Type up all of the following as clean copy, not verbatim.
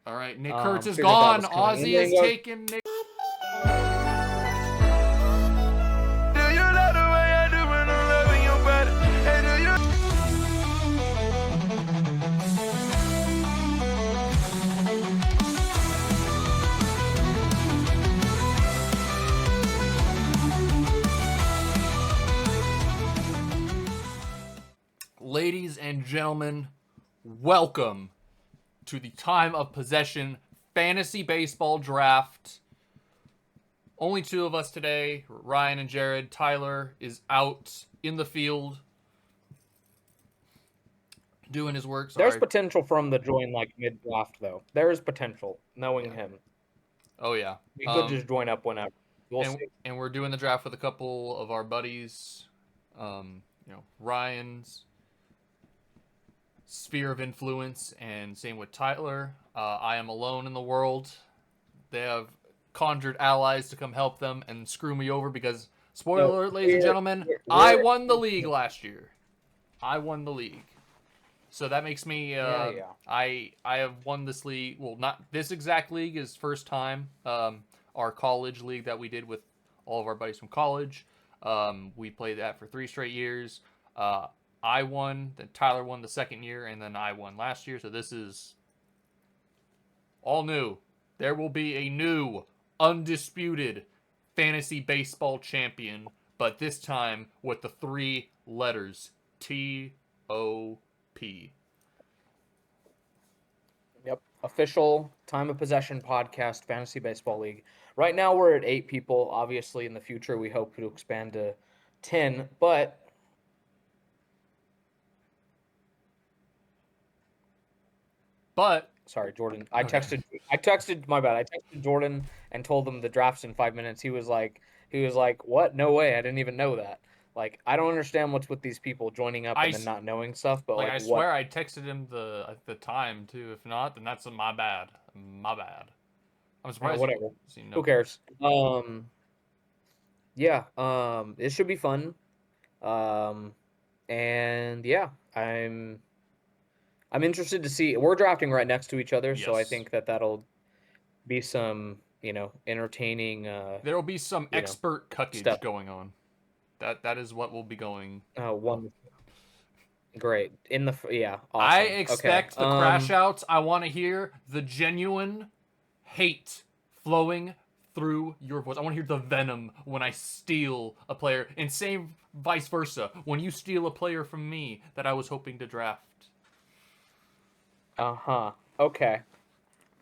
All right, Nick Kurtz is Figured that gone. was coming. Ozzy is taken. Nick. Ladies and gentlemen, welcome to the Time of Possession Fantasy Baseball Draft. Only two of us today, Ryan and Jared. Tyler is out in the field doing his work. Sorry. There's potential from the join like mid-draft, though. There is potential, knowing him. Oh, yeah. He could just join up whenever. We'll see. And we're doing the draft with a couple of our buddies. Ryan's sphere of influence, and same with Tyler. I am alone in the world. They have conjured allies to come help them and screw me over because, spoiler alert, ladies and gentlemen, I won the league last year. I won the league. So that makes me, I have won this league. Well, not this exact league is first time. Our college league that we did with all of our buddies from college. We played that for 3 straight years. I won, then Tyler won the second year, and then I won last year. So this is all new. There will be a new, undisputed fantasy baseball champion, but this time with the 3 letters T-O-P. Yep. Official Time of Possession podcast, Fantasy Baseball League. Right now we're at 8 people. Obviously, in the future, we hope to expand to 10, but sorry, Jordan. I texted my bad. I texted Jordan and told him the draft's in 5 minutes. He was like, "What? No way! I didn't even know that." Like, I don't understand what's with these people joining up and then not knowing stuff. But I swear I texted him the time too. If not, then that's my bad. My bad. I'm surprised. Whatever. Who cares? Yeah. It should be fun. And yeah, I'm interested to see. We're drafting right next to each other, so I think that'll be some, entertaining. There will be some expert cuckage going on. That is what will be going. Oh, wonderful. Great. Awesome. I expect the crash outs. I want to hear the genuine hate flowing through your voice. I want to hear the venom when I steal a player, and same vice versa when you steal a player from me that I was hoping to draft. Okay.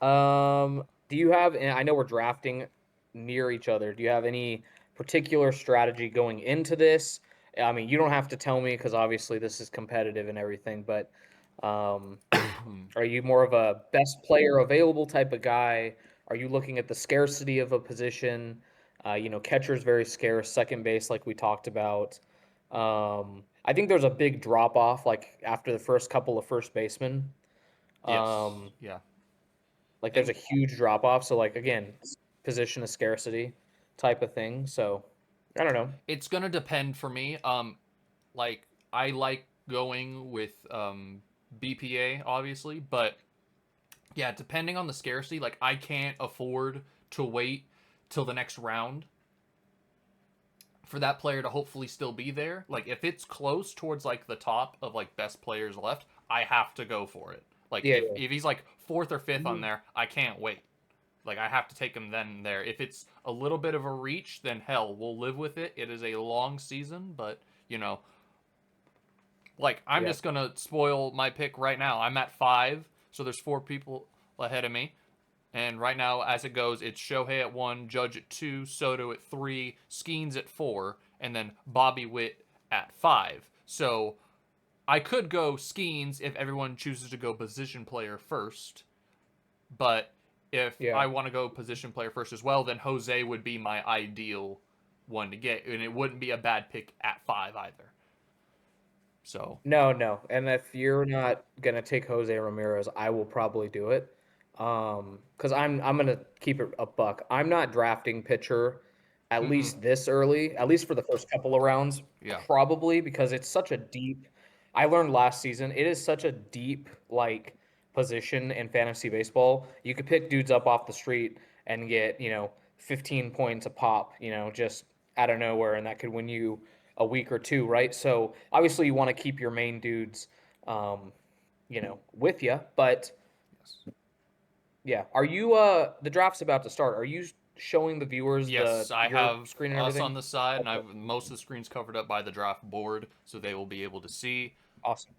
Do you have? I know we're drafting near each other. Do you have any particular strategy going into this? I mean, you don't have to tell me because obviously this is competitive and everything. But are you more of a best player available type of guy? Are you looking at the scarcity of a position? Catcher's very scarce. Second base, like we talked about. I think there's a big drop off, like after the first couple of first basemen. Yes. Yeah. Like there's a huge drop off. So like again, position of scarcity type of thing. So I don't know. It's gonna depend for me. Like I like going with BPA obviously, but yeah, depending on the scarcity, like I can't afford to wait till the next round for that player to hopefully still be there. Like if it's close towards like the top of like best players left, I have to go for it. Like if he's like 4th or 5th on there, I can't wait. Like I have to take him then and there. If it's a little bit of a reach, then hell, we'll live with it. It is a long season, but like I'm just gonna spoil my pick right now. I'm at 5, so there's 4 people ahead of me. And right now, as it goes, it's Shohei at 1, Judge at 2, Soto at 3, Skeens at 4, and then Bobby Witt at 5. So I could go Skeens if everyone chooses to go position player first. But if I want to go position player first as well, then Jose would be my ideal one to get. And it wouldn't be a bad pick at 5 either. So No. And if you're not going to take Jose Ramirez, I will probably do it. Because I'm going to keep it a buck. I'm not drafting pitcher at least this early, at least for the first couple of rounds, probably because it's such a deep. I learned last season it is such a deep like position in fantasy baseball. You could pick dudes up off the street and get, 15 points a pop, just out of nowhere, and that could win you a week or two, right? So obviously you want to keep your main dudes, with you. But Yes. yeah, are you the draft's about to start? Are you showing the viewers Yes, I your have screen and us everything? on the side, and Okay, I've most of the screen's covered up by the draft board, so they will be able to see. awesome.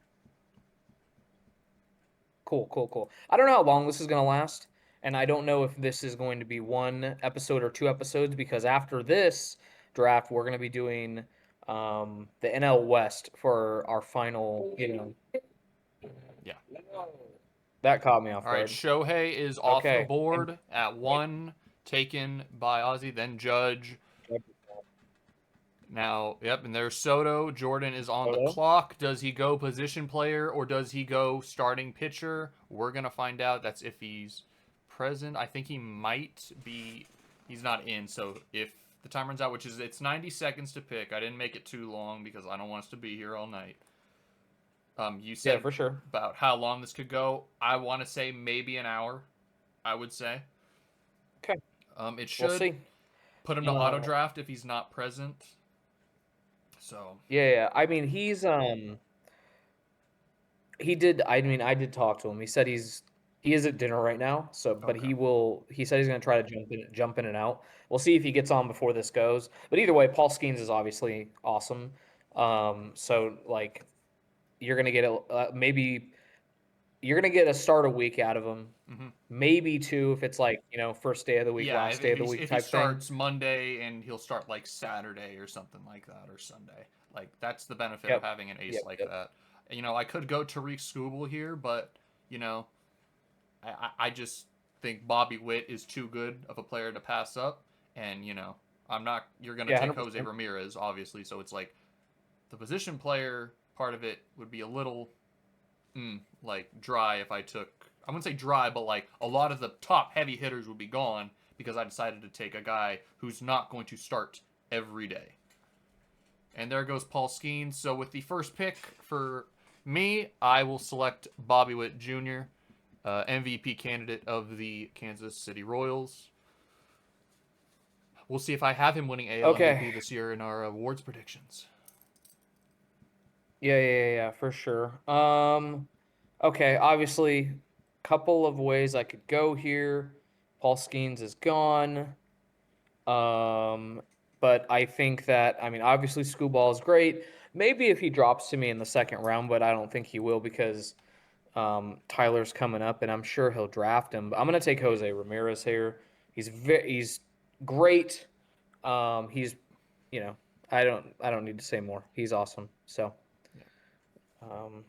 Cool, cool, cool. I don't know how long this is going to last, and I don't know if this is going to be one episode or two episodes because after this draft, we're going to be doing the NL West for our final, Yeah. that caught me off All right, guard. Shohei is off the Okay. And board at 1, taken by Ozzy, then Judge. Now, yep, and there's Soto. Jordan is on the clock. Does he go position player or does he go starting pitcher? We're going to find out. That's if he's present. I think he might be. He's not in, so if the time runs out, which is it's 90 seconds to pick. I didn't make it too long because I don't want us to be here all night. You Yeah, said for sure. about how long this could go. I want to say maybe an hour, I would say. Okay. It We'll should see. put him to Uh, auto draft if he's not present. So, yeah, yeah. I mean, he did. I mean, I did talk to him. He said he is at dinner right now. So, but okay. he said he's going to try to jump in and out. We'll see if he gets on before this goes. But either way, Paul Skeens is obviously awesome. So like you're going to get maybe you're going to get a start a week out of him. Mm-hmm. Maybe two if it's like first day of the week, Yeah, last day of the week if he type thing. starts Monday and he'll start like Saturday or something like that or Sunday, like that's the benefit of Yep. having an ace Yep. like Yep. that. I could go Tariq Skubal here, but you know, I just think Bobby Witt is too good of a player to pass up, and I'm not. You're gonna Yeah. take Jose 100%. Ramirez, obviously, so it's like the position player part of it would be a little like dry if I took. I wouldn't say dry, but like a lot of the top heavy hitters would be gone because I decided to take a guy who's not going to start every day. And there goes Paul Skeens. So with the first pick for me, I will select Bobby Witt Jr., MVP candidate of the Kansas City Royals. We'll see if I have him winning AL Okay. MVP this year in our awards predictions. Yeah, yeah, yeah, yeah, for sure. Okay, obviously, couple of ways I could go here. Paul Skeens is gone. Um, but I think that obviously Screwball is great. Maybe if he drops to me in the second round, but I don't think he will because Tyler's coming up, and I'm sure he'll draft him. But I'm gonna take Jose Ramirez here. He's great. He's you know I don't need to say more. He's awesome. So. Yeah. Um,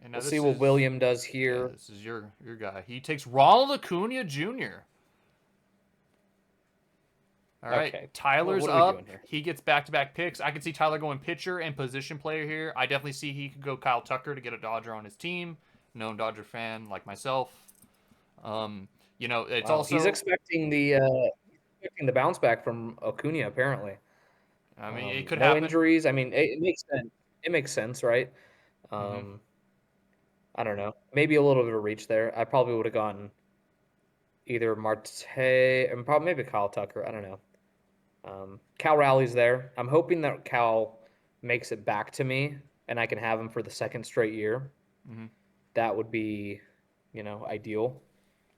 And now we'll see this what is William does yeah, here. this is your guy. He takes Ronald Acuna Jr. All right, Okay, Tyler's what are we up. doing here? He gets back-to-back picks. I could see Tyler going pitcher and position player here. I definitely see he could go Kyle Tucker to get a Dodger on his team. Known Dodger fan like myself. It's Wow, he's also. expecting the bounce back from Acuna apparently. I mean, it could No happen. injuries. I mean, it makes sense. It makes sense, right? Mm-hmm. Um, I don't know. Maybe a little bit of a reach there. I probably would have gone either Marte and probably maybe Kyle Tucker. I don't know. Cal Rally's there. I'm hoping that Cal makes it back to me and I can have him for the second straight year. Mm-hmm. That would be, ideal.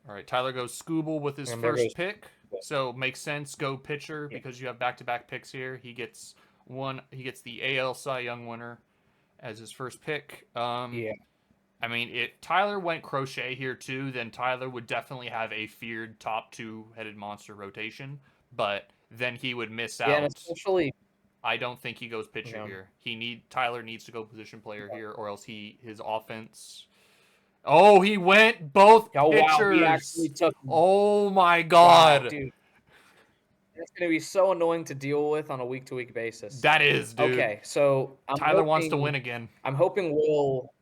All right, Tyler goes Scooble with his And there first goes. pick, so makes sense. Go pitcher Yeah. because you have back-to-back picks here. He gets one. He gets the AL Cy Young winner as his first pick. Yeah. I mean, if Tyler went Crochet here too, then Tyler would definitely have a feared top two-headed monster rotation, but then he would miss Yeah, and out. especially, I don't think he goes pitcher yeah. here. Tyler needs to go position player here, or else his offense. Oh, he went both Oh wow, he actually pitchers. took. Oh my Wow, god. dude, that's gonna be so annoying to deal with on a week-to-week basis. That is, dude. Okay, so Tyler wants to win again. I'm hoping Will,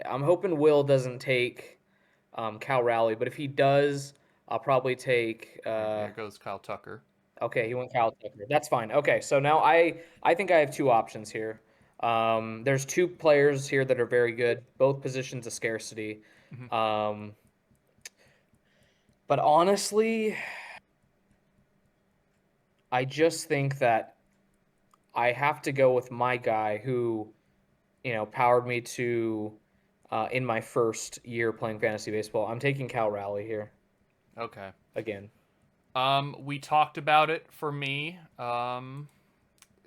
I'm hoping Will doesn't take Cal Raleigh, but if he does, I'll probably take. All right, there goes Kyle Tucker. Okay, he went Cal Tucker. That's fine. Okay, so now I think I have two options here. There's two players here that are very good, both positions of scarcity. Mhm. Um, but honestly, I just think that I have to go with my guy who, powered me to in my first year playing fantasy baseball. I'm taking Cal Raleigh here Okay. again. We talked about it for me.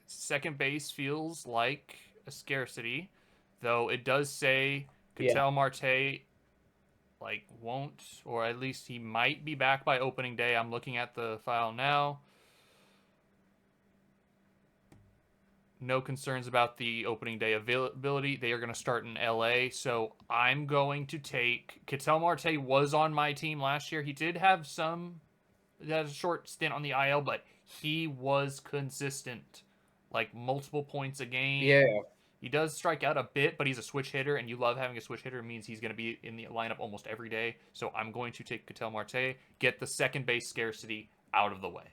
Second base feels like a scarcity, though it does say Yeah. Ketel Marte like won't, or at least he might be back by opening day. I'm looking at the file now. No concerns about the opening day availability. They are going to start in LA, so I'm going to take Ketel Marte was on my team last year. He did have a short stint on the IL, but he was consistent, like multiple points a game. Yeah. He does strike out a bit, but he's a switch hitter, and you love having a switch hitter. It means he's going to be in the lineup almost every day. So I'm going to take Ketel Marte, get the second base scarcity out of the way.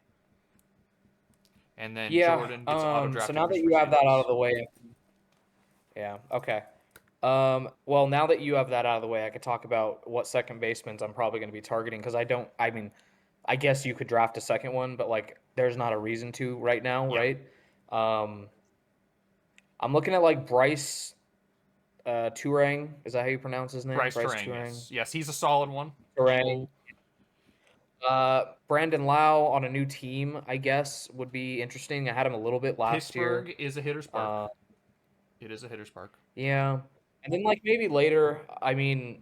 And then Yeah. Jordan gets auto So drafted now for that you have that out of Shandos. the way, yeah. Okay. Well, now that you have that out of the way, I could talk about what second basemen I'm probably going to be targeting because I don't. I mean, I guess you could draft a second one, but like, there's not a reason to right now, Yeah, right? Um, I'm looking at like Bryce Turang. Is that how you pronounce his name? Bryce Bryce Terang, Turang. yes. Yes, he's a solid one. Turang. Brandon Lau on a new team, I guess, would be interesting. I had him a little bit last year. Pittsburgh is a hitter's park. Uh, It is a hitter's park. yeah. And then like maybe later, I mean,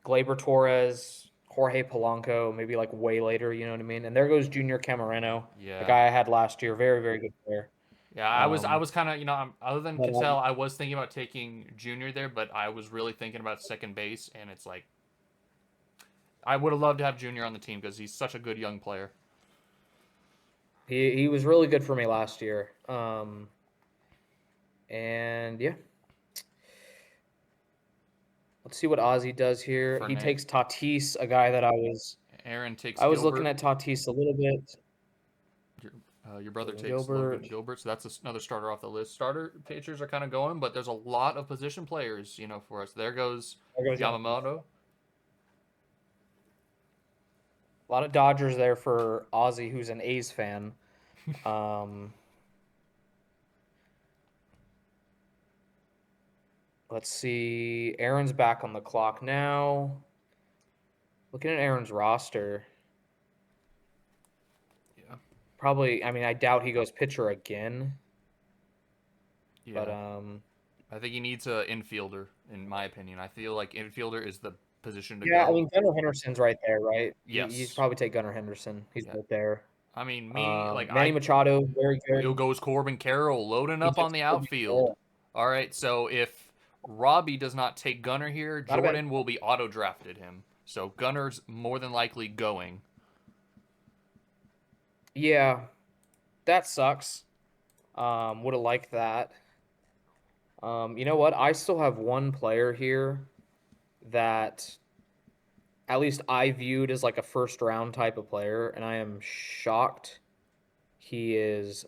Gleyber Torres, Jorge Polanco, maybe like way later, you know what I mean? And there goes Junior Camareno, the Yeah. guy I had last year. Very, very good player. Yeah, I Um, was kind of, other than but Cattell, I was thinking about taking Junior there, but I was really thinking about second base, and it's like I would have loved to have Junior on the team because he's such a good young player. he was really good for me last year. And yeah, let's see what Ozzy does here. He Fernet, takes Tatis, a guy that Aaron takes I was looking Gilbert. at Tatis a little bit. Your brother Logan takes Logan Gilbert. Gilbert, so that's another starter off the list. Starter pitchers are kind of going, but there's a lot of position players, for us. There goes There goes Yamamoto. a lot of Dodgers there for Ozzy, who's an A's fan. Um, let's see. Aaron's back on the clock now. Looking at Aaron's roster, Yeah, probably. I mean, I doubt he goes pitcher again. But yeah. I think he needs an infielder, in my opinion. I feel like infielder is the position to yeah, I go. mean Gunnar Henderson's right there, right? You should Yes. probably take Gunnar Henderson. He's Yeah. right there. I mean, me like Manny Machado, very it good. goes Corbin Carroll loading He up on takes the Corbin outfield. Carroll. All right, so if Robbie does not take Gunner here, Not a bad. Jordan will be auto drafted him. So Gunner's more than likely going. Yeah, that sucks. Would have liked that. You know what? I still have one player here that at least I viewed as like a first round type of player, and I am shocked he is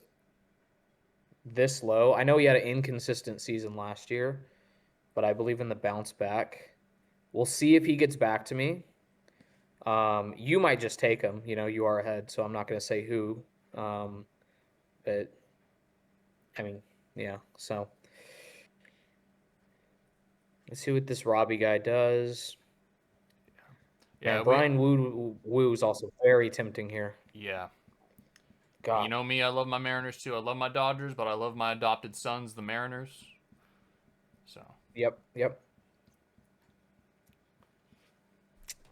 this low. I know he had an inconsistent season last year, but I believe in the bounce back. We'll see if he gets back to me. You might just take him. You are ahead, so I'm not going to say who. Um, but I mean, yeah. So let's see what this Robbie guy does. Yeah, Man, we Brian Woo is also very tempting here. yeah. You God. know me, I love my Mariners too. I love my Dodgers, but I love my adopted sons, the Mariners. So, Yep. Yep.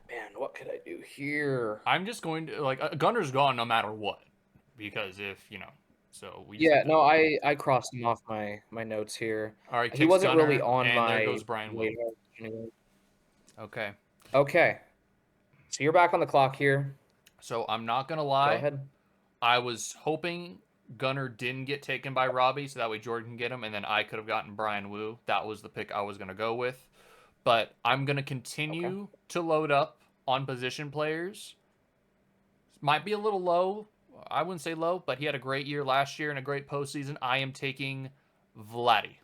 Man, what could I do here? I'm just going to like Gunner's gone no matter what because so we just have Yeah, to. no, I crossed him off my notes here. All right, He takes wasn't really Gunner, on and there my goes Brian Wu. radar anyway. Okay. Okay, so you're back on the clock here. So I'm not gonna Go lie. ahead. I was hoping Gunner didn't get taken by Robbie, so that way Jordan can get him, and then I could have gotten Brian Wu. That was the pick I was gonna go with. But I'm gonna Okay. continue to load up on position players. Might be a little low. I wouldn't say low, but he had a great year last year and a great postseason. I am taking Vladdy.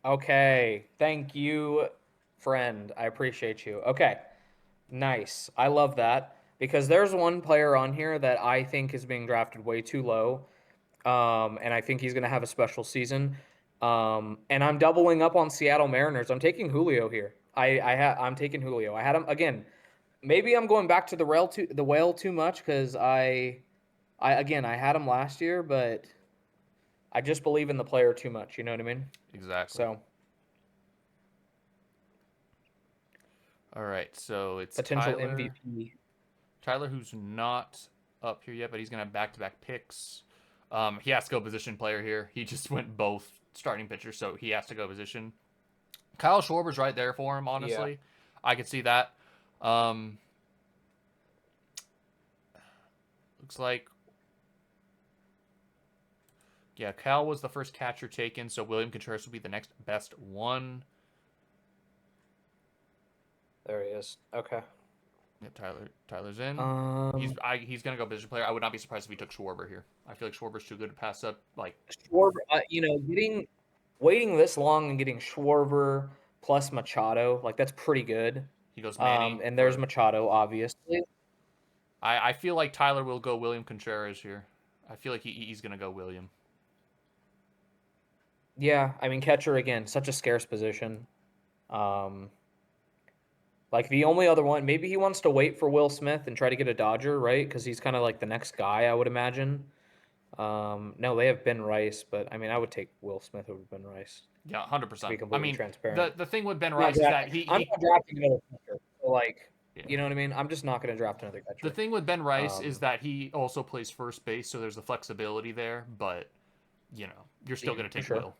Okay. Thank you friend. I appreciate you. Okay, nice. I love that because there's one player on here that I think is being drafted way too low. And I think he's going to have a special season. And I'm doubling up on Seattle Mariners. I'm taking Julio here. I'm taking Julio. I had him again. Maybe I'm going back to the whale too much because I had him last year, but I just believe in the player too much. You know what I mean? Exactly. So All right, so it's potential Tyler. MVP. Tyler, who's not up here yet, but he's gonna have back-to-back picks. He has to go position player here. He just went both starting pitcher, so he has to go position. Kyle Schwarber's right there for him. Yeah. Honestly, I could see that. Looks like, yeah, Cal was the first catcher taken, so William Contreras will be the next best one. There he is. Okay. Yep, Tyler's in. Um, He's gonna go position player. I would not be surprised if he took Schwarber here. I feel like Schwarber's too good to pass up. Like, Schwarber, waiting this long and getting Schwarber plus Machado, like that's pretty good. he goes Manny And there's for. Machado, obviously. I feel like Tyler will go William Contreras here. I feel like he's gonna go William. Yeah, I mean catcher again, such a scarce position. Um, like the only other one, maybe he wants to wait for Will Smith and try to get a Dodger, right? Because he's kind of like the next guy, I would imagine. No, they have Ben Rice, but I mean, I would take Will Smith over Ben Rice Yeah, to be 100%. I completely mean, transparent. the thing with Ben I'm not Rice is that drafting. I'm he not drafting another catcher. So like, yeah. you know what I mean? I'm just not going to draft another The catcher. thing with Ben Rice is Um, that he also plays first base, so there's the flexibility there. But you know, you're still yeah, gonna for take sure. Will.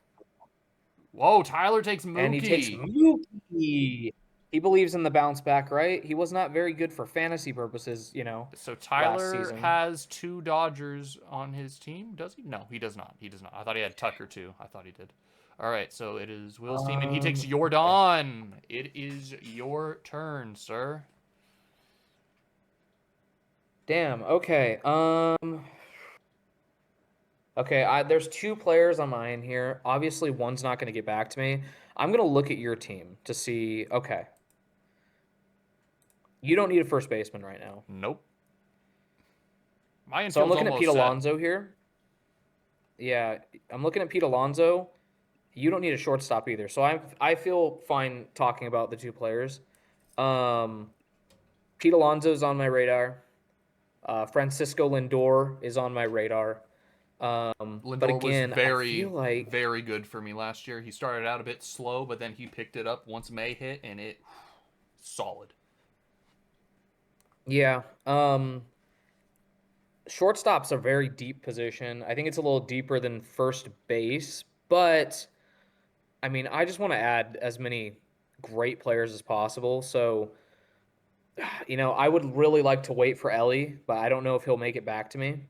Whoa, Tyler takes And he takes Mookie. Mookie. He believes in the bounce back, right? He was not very good for fantasy purposes, So last Tyler season. has 2 Dodgers on his team. Does he? No, he does not. He does not. I thought he had Tucker too. I thought he did. All right, so it is Will's team, and he takes Okay. Jordan. It is your turn, sir. Damn. Okay. Okay. There's 2 players on mine here. Obviously, one's not going to get back to me. I'm going to look at your team to see. Okay. You don't need a first baseman right now. Nope. My So I'm infield's looking at Pete almost set. Alonso here. Yeah, I'm looking at Pete Alonso. You don't need a shortstop either. So I feel fine talking about the 2 players. Um, Pete Alonso's on my radar. Francisco Lindor is on my radar. But Lindor was again, I feel very, like very good for me last year. He started out a bit slow, but then he picked it up once May hit, and it solid. yeah. Shortstop's a very deep position. I think it's a little deeper than first base, but I mean, I just want to add as many great players as possible. So, I would really like to wait for Ellie, but I don't know if he'll make it back to me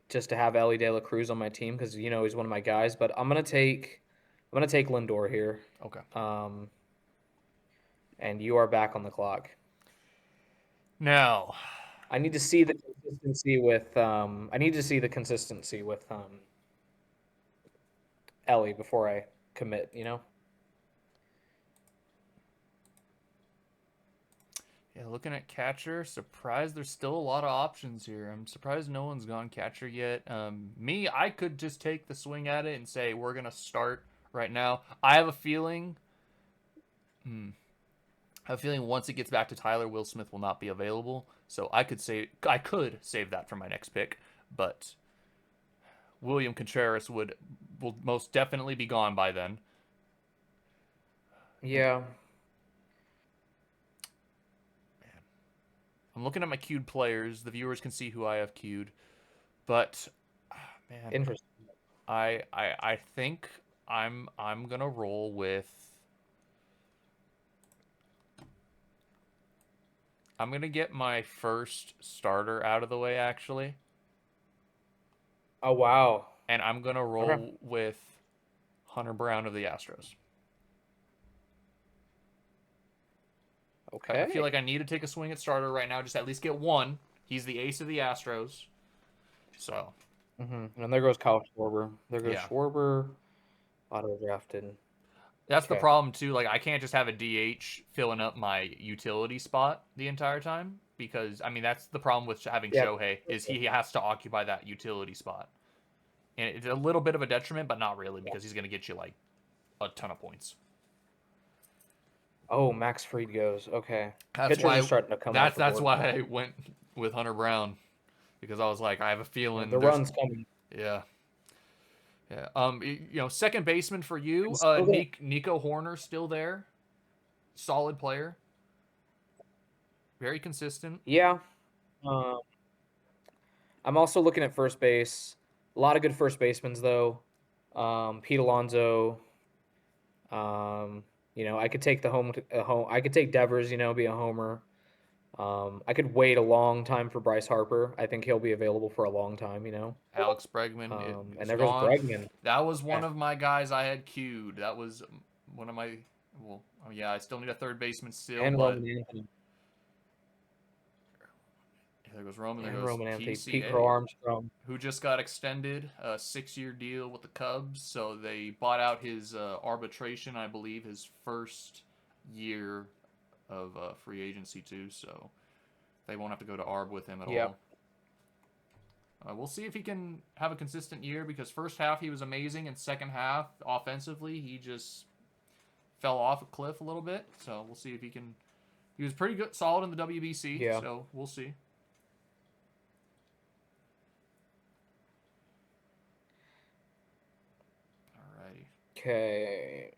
just to have Ellie De La Cruz on my team because he's one of my guys. But I'm gonna take Lindor here. Okay. Um, and you are back on the clock. Now, I need to see the consistency with Ellie before I commit. yeah, looking at catcher, surprised there's still a lot of options here. I'm surprised no one's gone catcher yet. Me, I could just take the swing at it and say we're gonna start right now. I have a feeling. I have a feeling once it gets back to Tyler, Will Smith will not be available. So I could save that for my next pick, but William Contreras will most definitely be gone by then. And Yeah, I'm looking at my queued players. The viewers can see who I have queued, but man, interesting. I think I'm gonna roll with. I'm gonna get my first starter out of the way actually, Oh wow. and I'm gonna Okay. roll with Hunter Brown of the Astros. I feel Okay. like I need to take a swing at starter right now, just at least get one. He's the ace of the Astros, so And there goes Kyle Schwarber. There goes yeah. Schwarber, auto drafted. That's the Okay. problem too. Like I can't just have a DH filling up my utility spot the entire time because I mean that's the problem with having Yeah. Shohei is he has to occupy that utility spot, and it's a little bit of a detriment, but not really because he's going to get you like a ton of points. Oh, Max Fried goes. Okay. That's Pitchers are why starting to come off the that's board why now. I went with Hunter Brown because I was like I have a Yeah, feeling the there's run's coming. yeah. Yeah. Second baseman for I'm you, still gonna, Nico Horner still there. Solid player. Very consistent. yeah. Um, I'm also looking at first base. A lot of good first basemen though. Pete Alonso. Um, I could take the home. I could take Devers. Be a homer. I could wait a long time for Bryce Harper. I think he'll be available for a long time. Alex Bregman And is there goes gone. Bregman. That was one Yeah. of my guys I had queued. That was one of my. Well, oh yeah, I still need a third baseman still, And but Roman Anthony. there goes Roman. There And goes Roman Anthony. Pete Crow PCA, Armstrong. who just got extended a 6-year deal with the Cubs. So they bought out his arbitration, I believe, his first year of free agency too. So they won't have to go to ARB with him at Yep. all. We'll see if he can have a consistent year because first half he was amazing, and second half offensively he just fell off a cliff a little bit. So we'll see if he can. He was pretty good, solid in the WBC. Yeah. So we'll see. Alrighty. Okay.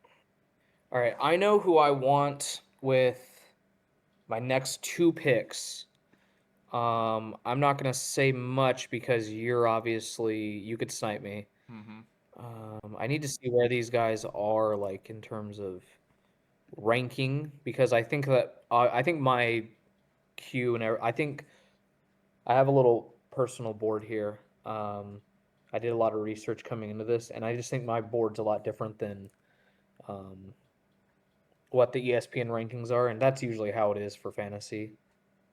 All right. I know who I want with my next two picks. I'm not gonna say much because you could snipe me. Mm-hmm. I need to see where these guys are, like in terms of ranking, because I think my I think I have a little personal board here. I did a lot of research coming into this, and I just think my board's a lot different than um, what the ESPN rankings are, and that's usually how it is for fantasy,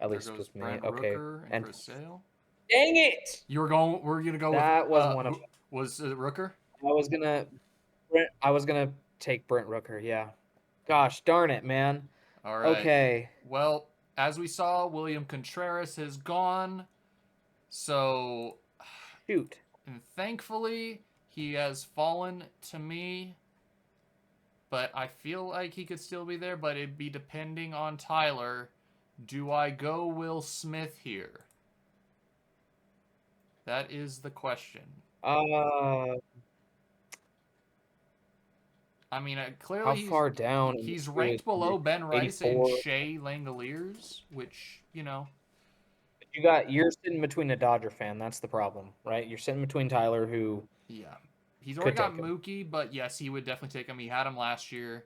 at There least goes with me. Brent Okay, Rooker and and Chris Sale. dang it, You were going. We're gonna go with that was one of who was it Rooker? I was gonna take Brent Rooker. Yeah, gosh darn it, man. All right. Okay, Well, as we saw, William Contreras has gone. So, shoot. and thankfully, he has fallen to me. But I feel like he could still be there, but it'd be depending on Tyler. Do I go Will Smith here? That is the question. Uh, I mean, how clearly far down in he's the queue is ranked below he? Ben Rice and 84. Shea Langoliers, which You're sitting between a Dodger fan. That's the problem, right? You're sitting between Tyler, who yeah, he's already could got take him. Mookie, but yes, he would definitely take him. He had him last year.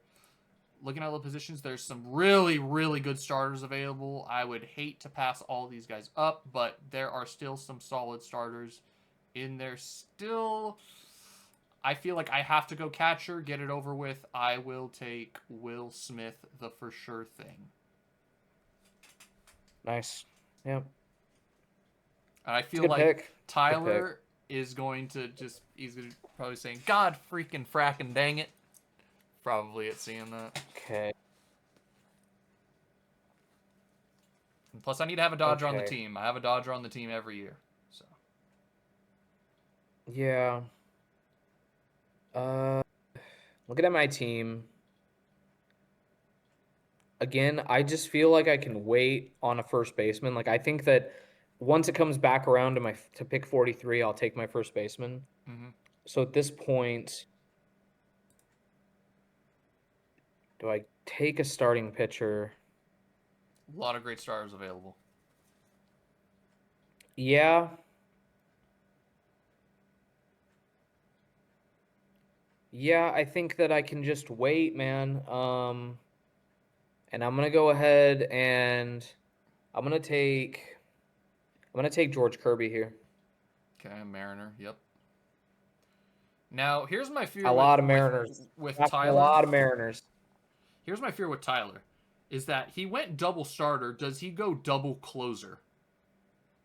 Looking at the positions, there's some really, really good starters available. I would hate to pass all these guys up, but there are still some solid starters in there still. I feel like I have to go catcher, get it over with. I will take Will Smith, the for sure thing. Nice. Yep. And I It's a feel good like pick. Tyler is going to he's going to probably saying, God freaking fracking dang it. Probably at seeing that. Okay. And plus, I need to have a Dodger on the Okay. team. I have a Dodger on the team every year. So Yeah. Uh, looking at my team. Again, I just feel like I can wait on a first baseman. Like I think that once it comes back around to pick 43, I'll take my first baseman. mm-hmm. So at this point, do I take a starting pitcher? A lot of great starters available. Yeah. Yeah, I think that I can just wait, man. And I'm gonna go ahead and I'm gonna take George Kirby here. Okay, Mariner. Yep. Now, here's my fear A lot of Mariners. with After a Tyler. lot of Mariners. Here's my fear with Tyler, is that he went double starter. Does he go double closer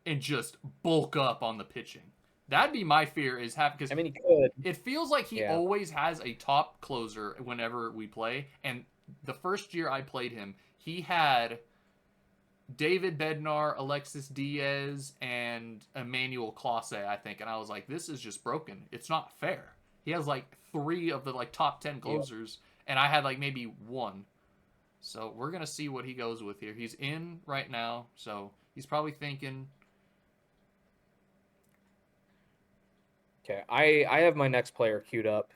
and just bulk up on the pitching? That'd be my fear is having because I mean, he could. it feels like he Yeah. always has a top closer whenever we play. And the first year I played him, he had David Bednar, Alexis Diaz, and Emmanuel Clase, I think. And I was like, this is just broken. It's not fair. He has like 3 of the like top 10 Yeah. closers, and I had like maybe 1. So we're gonna see what he goes with here. He's in right now, so he's probably thinking. Okay. I have my next player queued up.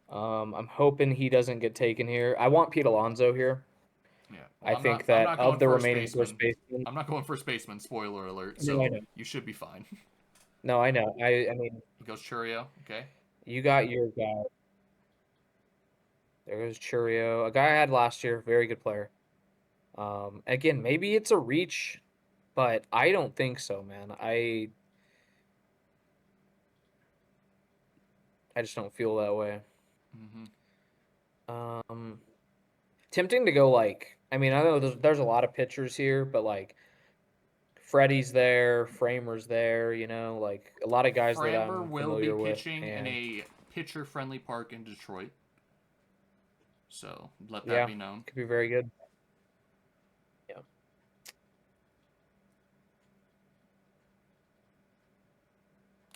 I'm hoping he doesn't get taken here. I want Pete Alonso here. Yeah, well, I I'm not. think I'm that not of going the first remaining first baseman. basemen. I'm not going first baseman. Spoiler alert. No, I So know. you should be fine. No, I know. I mean, He goes Churio. Okay. you got your guy. There goes Churio, a guy I had last year, very good player. Again, maybe it's a reach, but I don't think so, man. I just don't feel that way. Mm-hmm. Um, Tempting to go like, I mean, I know there's a lot of pitchers here, but like Freddie's there, Framer's there, like a lot of guys that Framber I'm will be familiar with, pitching in and a pitcher-friendly park in Detroit. So let that yeah, be known. could be very good. Yeah.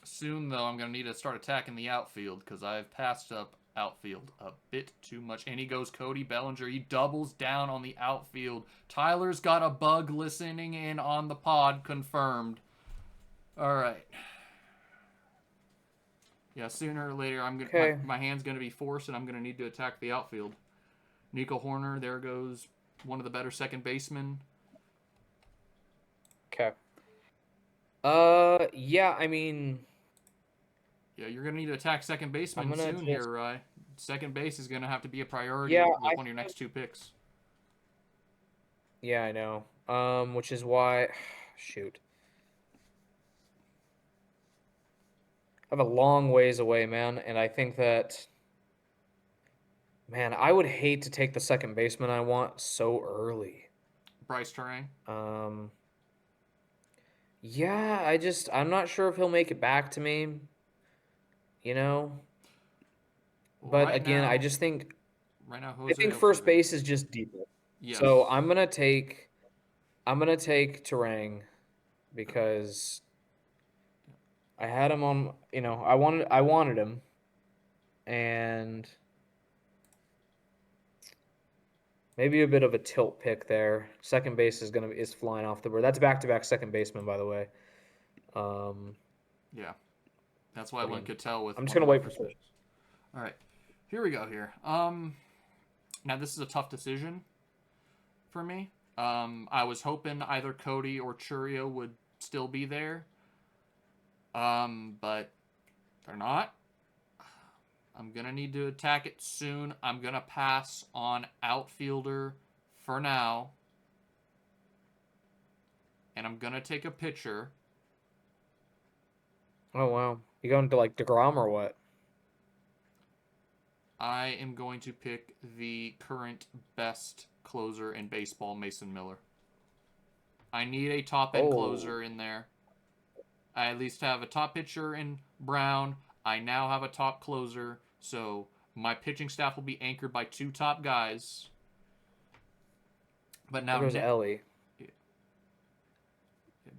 Soon, though, I'm going to need to start attacking the outfield because I've passed up outfield a bit too much. And he goes Cody Bellinger. He doubles down on the outfield. Tyler's got a bug listening in on the pod, confirmed. All right. Yeah, sooner or later, Okay. my hand's gonna be forced, and I'm gonna need to attack the outfield. Nico Horner, there goes one of the better second basemen. Okay. Yeah, I mean, Yeah, you're gonna need to attack second I'm baseman gonna soon just here, Rye. Second base is gonna have to be a priority yeah, with one of your next 2 picks. yeah, I know. Which is why shoot. I have a long ways away, man, and I think that man, I would hate to take the second baseman I want so early. Bryce Terang. Um, yeah, I'm not sure if he'll make it back to me, you know. Well, But again, right now, I Jose think first Altuve. base is just deeper. So Yes. I'm gonna take Terang because I had him on, I wanted him, and maybe a bit of a tilt pick there. Second base is flying off the board. That's back to back second baseman, by the way. Um, Yeah. That's why I one mean, could tell with I'm just one of gonna my wait for first first. picks. All right. Here we go here. Now this is a tough decision for me. I was hoping either Cody or Churio would still be there. But they're not. I'm gonna need to attack it soon. I'm gonna pass on outfielder for now. And I'm gonna take a pitcher. Oh wow, you going to like Degrom or what? I am going to pick the current best closer in baseball, Mason Miller. I need a top end Oh, closer in there. I at least have a top pitcher in Brown. I now have a top closer, so my pitching staff will be anchored by 2 top guys. But there now, goes Ellie.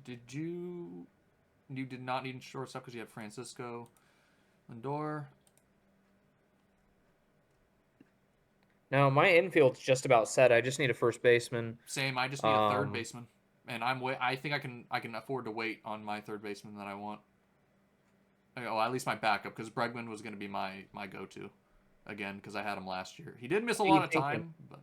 did you? You did not need shortstop because you have Francisco Lindor. No, my infield's just about set. I just need a first baseman. Same. I just need a third Um, baseman, and I think I can afford to wait on my third baseman that I want. Oh, at least my backup because Bregman was going to be my go to, again because I had him last year. He did miss a what are you lot of thinking? time, but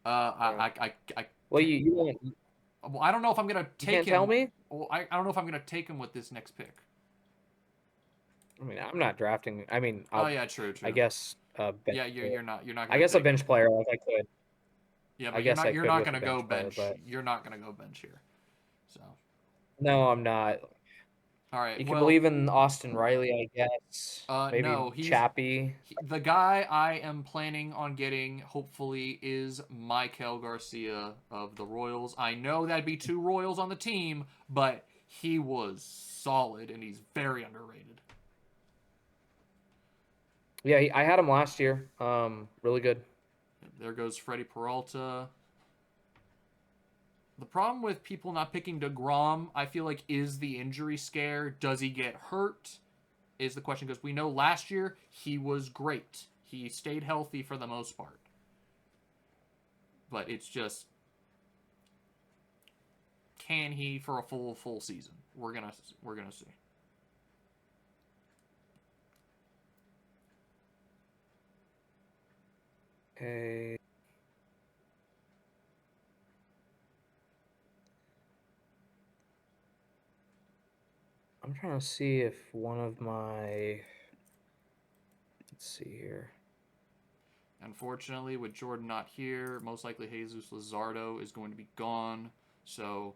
Yeah. I Well, can't. you want Well, I don't know if I'm gonna you take can't tell him. me? Well, I don't know if I'm gonna take him with this next pick. I mean, I'm not drafting. I mean, Oh yeah, true, I true. guess bench Yeah, player. you're not I gonna guess a take him. bench player like I could. Yeah, I but guess I you're could not with a gonna go bench player, bench. but You're not gonna go bench here. So, no, I'm not. all right. You can Well, believe in Austin Riley, I guess. Maybe no, Chappie. the guy I am planning on getting. Hopefully, is Michael Garcia of the Royals. I know that'd be 2 Royals on the team, but He was solid, and he's very underrated. Yeah, I had him last year. Really good. There goes Freddie Peralta. The problem with people not picking DeGrom, I feel like, is the injury scare. Does he get hurt? Is the question, because we know last year he was great. He stayed healthy for the most part. But it's just, can he for a full season? We're gonna see. Okay. I'm trying to see if one of my. Let's see here. Unfortunately, with Jordan not here, most likely Jesus Luzardo is going to be gone. So,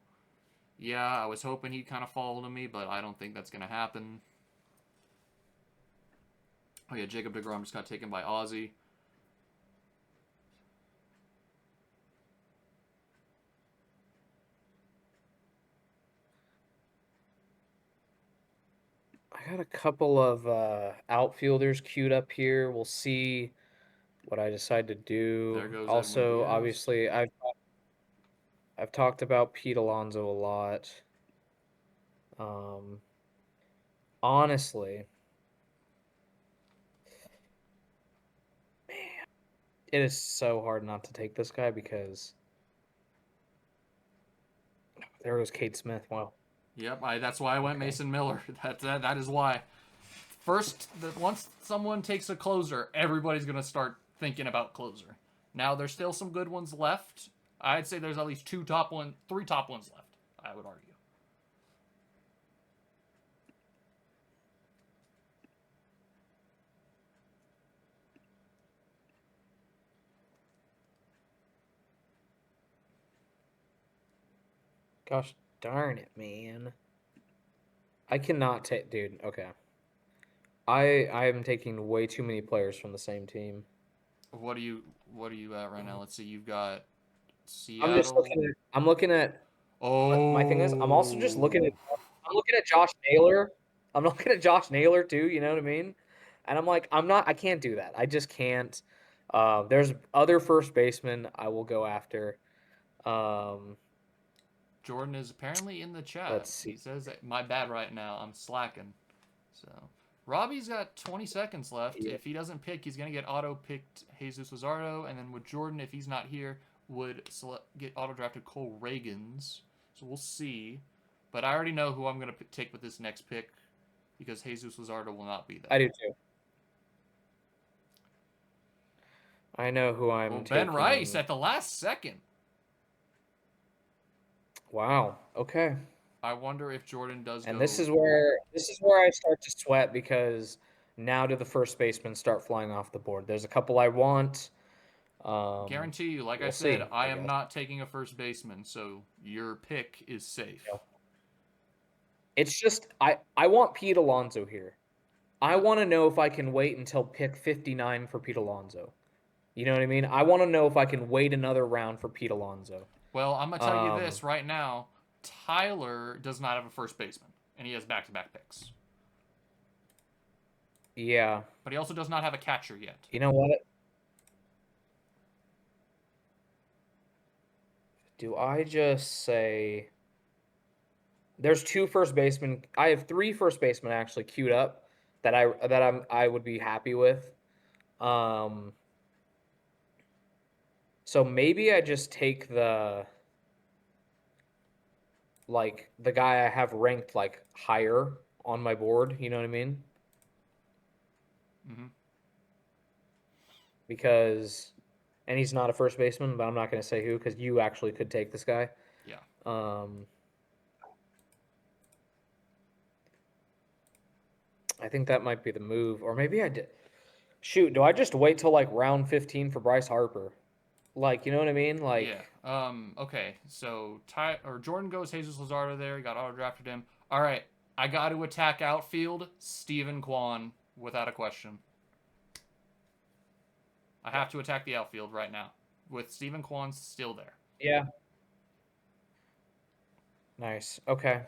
yeah, I was hoping he'd kind of fall to me, but I don't think that's going to happen. Oh, yeah, Jacob DeGrom just got taken by Ozzy. I got a couple of outfielders queued up here. We'll see what I decide to do. There goes Edwin Also, Diaz. obviously, I've talked about Pete Alonso a lot. Honestly, man, it is so hard not to take this guy because there goes Kate Smith. Wow. Yep, that's why I went Okay. Mason Miller. That is why. First, once someone takes a closer, everybody's gonna start thinking about closer. Now there's still some good ones left. I'd say there's at least three top ones left. I would argue. Gosh darn it, man. I cannot take, dude. Okay. I am taking way too many players from the same team. What are you at right now? Let's see. You've got I'm just Seattle. looking at. I'm looking at. My thing is, I'm also just looking at. Oh. I'm looking at Josh Naylor. I'm looking at Josh Naylor too. You know what I mean? And I'm like, I'm not. I can't do that. I just can't. There's other first basemen I will go after. Um, Jordan is apparently in the chat. let's see. He says, "My bad right now. I'm slacking." So Robbie's got 20 seconds left. Yeah, If he doesn't pick, he's gonna get auto picked Jesus Luzardo, and then with Jordan, if he's not here, would get auto drafted Cole Reagans. So we'll see. But I already know who I'm gonna take with this next pick because Jesus Luzardo will not be I there. do too. I know who Well, I'm Ben Rice taking. at the last second. Wow. Okay. I wonder if Jordan does And go. this is where I start to sweat because now do the first basemen start flying off the board. There's a couple I want. Guarantee you, like I We'll said, see, I I am guess. not taking a first baseman, so your pick is safe. Yeah. It's just I want Pete Alonso here. I Yeah. want to know if I can wait until pick 59 for Pete Alonso. You know what I mean? I want to know if I can wait another round for Pete Alonso. Well, I'm gonna tell you Um, this right now: Tyler does not have a first baseman, and he has back-to-back picks. yeah. But he also does not have a catcher yet. You know what? Do I just say there's two first basemen? I have three first basemen actually queued up I would be happy with. Um, so maybe I just take the guy I have ranked like higher on my board, you know what I mean? Mm-hmm. Because and he's not a first baseman, but I'm not going to say who because you actually could take this guy. Yeah. Um, I think that might be the move, or maybe I did. Shoot, do I just wait till like round 15 for Bryce Harper? Like, you know what I mean? Yeah. Like, Okay. So Jordan goes Jesus Luzardo there. He got auto drafted him. All right. I got to attack outfield. Steven Kwan, without a question. I have to attack the outfield right now with Steven Kwan still there. yeah, nice. Okay.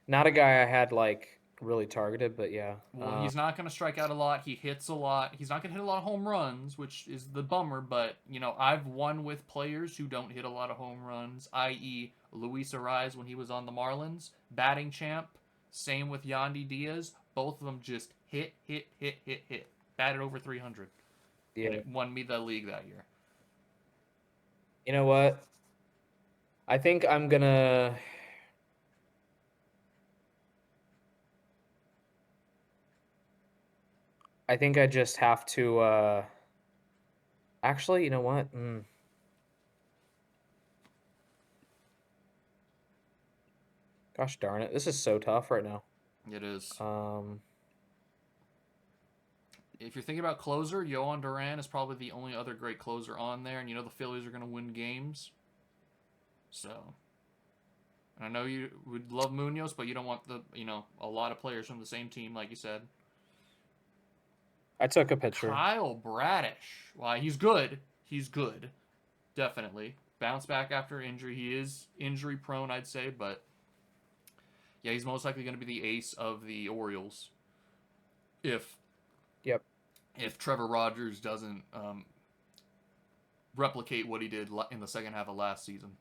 Not a guy I had like really targeted, but yeah. Well, he's not going to strike out a lot. He hits a lot. He's not going to hit a lot of home runs, which is the bummer. But I've won with players who don't hit a lot of home runs, i.e., Luis Ariz when he was on the Marlins, batting champ. Same with Yandy Diaz. Both of them just hit, hit, hit, hit, hit. Batted over 300, and Yeah. it won me the league that year. You know what? I think I'm gonna. I think I just have to. Actually, you know what? Gosh darn it! This is so tough right now. It is. Um, If you're thinking about closer, Yohan Duran is probably the only other great closer on there, and the Phillies are going to win games. So, and I know you would love Munoz, but you don't want a lot of players from the same team, like you said. I took a picture. Kyle Bradish. Why, he's good. He's good. Definitely. Bounce back after injury. He is injury prone, I'd say, but yeah, he's most likely going to be the ace of the Orioles if Yep. if Trevor Rogers doesn't replicate what he did in the second half of last season.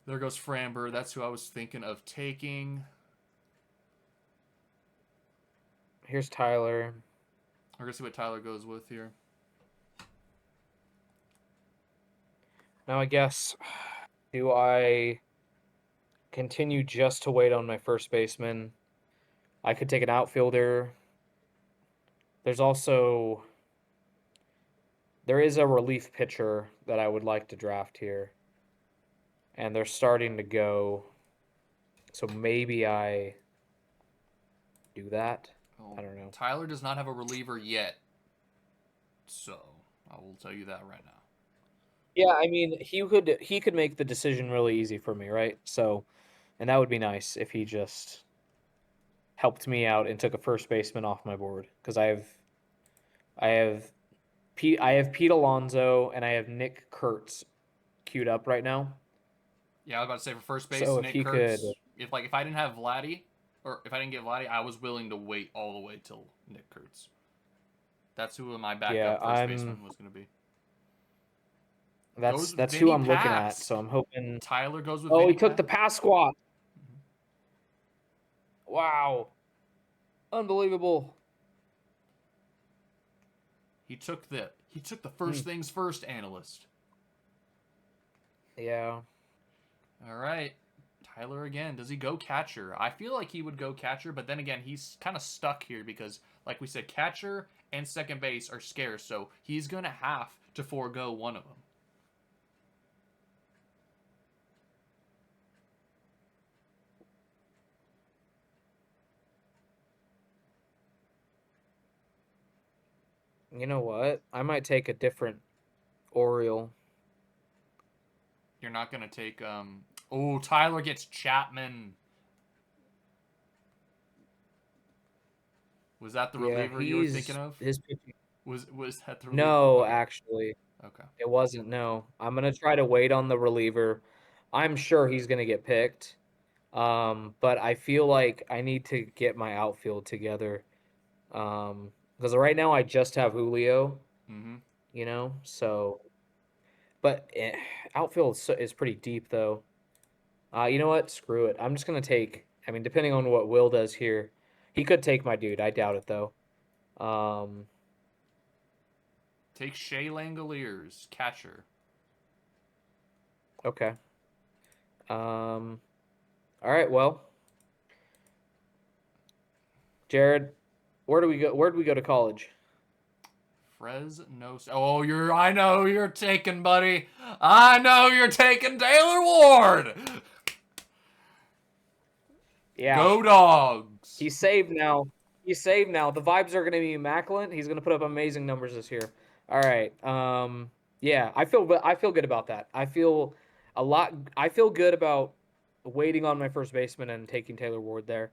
There goes Framber. That's who I was thinking of taking. Here's Tyler. We're going to see what Tyler goes with here. Now, I guess, do I continue just to wait on my first baseman? I could take an outfielder. There is a relief pitcher that I would like to draft here. And they're starting to go. So maybe I do that. Oh, I don't know. Tyler does not have a reliever yet. So, I will tell you that right now. Yeah, I mean, he could make the decision really easy for me, right? So, and that would be nice if he just helped me out and took a first baseman off my board because I have Pete Alonso and I have Nick Kurtz queued up right now. Yeah, I was about to say for first base, So if Nick he could, Kurtz. If I didn't have Vladdy, or if I didn't get Vladdy, I was willing to wait all the way till Nick Kurtz. That's who my yeah, backup first baseman was going to be. Goes that's who Vinny I'm looking at. Pask. So I'm hoping. Tyler goes with Oh, he Vinny took the Pask. pass squat. Wow, unbelievable. He took the first things first analyst. Yeah. All right. Tyler again. Does he go catcher? I feel like he would go catcher, but then again, he's kind of stuck here because, like we said, catcher and second base are scarce, so he's going to have to forego one of them. You know what? I might take a different Oriole. You're not going to take. Oh, Tyler gets Chapman. Was that the Yeah, reliever you were thinking of? his pitching. Was that the reliever? No, Okay. actually, Okay. it wasn't. No, I'm gonna try to wait on the reliever. I'm sure he's gonna get picked. But I feel like I need to get my outfield together. Because right now I just have Julio. Mm-hmm. So but outfield is pretty deep though. You know what? Screw it. I'm just gonna take. I mean, depending on what Will does here, he could take my dude. I doubt it though. Um, Take Shea Langoliers, catcher. okay. All right. Well, Jared, where do we go? Where do we go to college? Fresno. Oh, I know you're taking, buddy. I know you're taking Taylor Ward. Yeah, Go Dogs. he's saved now. He's saved now. The vibes are going to be immaculate. He's going to put up amazing numbers this year. All right. Yeah, I feel good about that. I feel good about waiting on my first baseman and taking Taylor Ward there.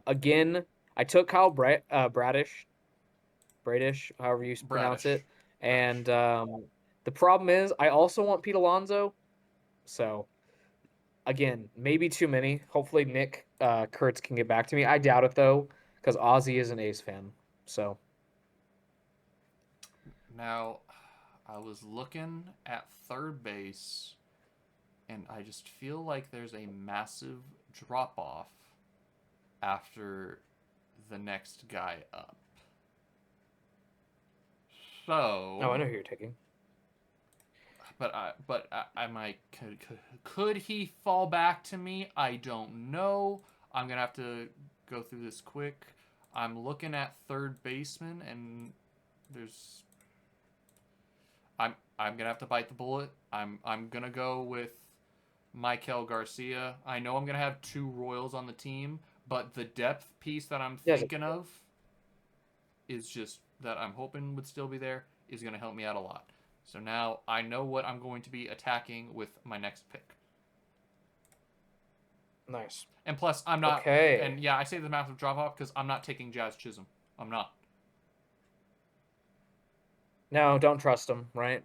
Again, I took Bradish, however you pronounce Bradish. it, and the problem is I also want Pete Alonso. So again, maybe too many. Hopefully Nick Kurtz can get back to me. I doubt it though, because Ozzy is an A's fan. So Now, I was looking at third base, and I just feel like there's a massive drop off after the next guy up. oh, I So, know who you're taking. I might could he fall back to me? I don't know. I'm gonna have to go through this quick. I'm looking at third baseman, and there's I'm gonna have to bite the bullet. I'm gonna go with Michael Garcia. I know I'm gonna have two Royals on the team, but the depth piece that I'm Yes. thinking of is just that I'm hoping would still be there is gonna help me out a lot. So now I know what I'm going to be attacking with my next pick. Nice. And plus, I'm not. Okay. And yeah, I say the massive drop off because I'm not taking Jazz Chisholm. I'm not. No, don't trust him, right?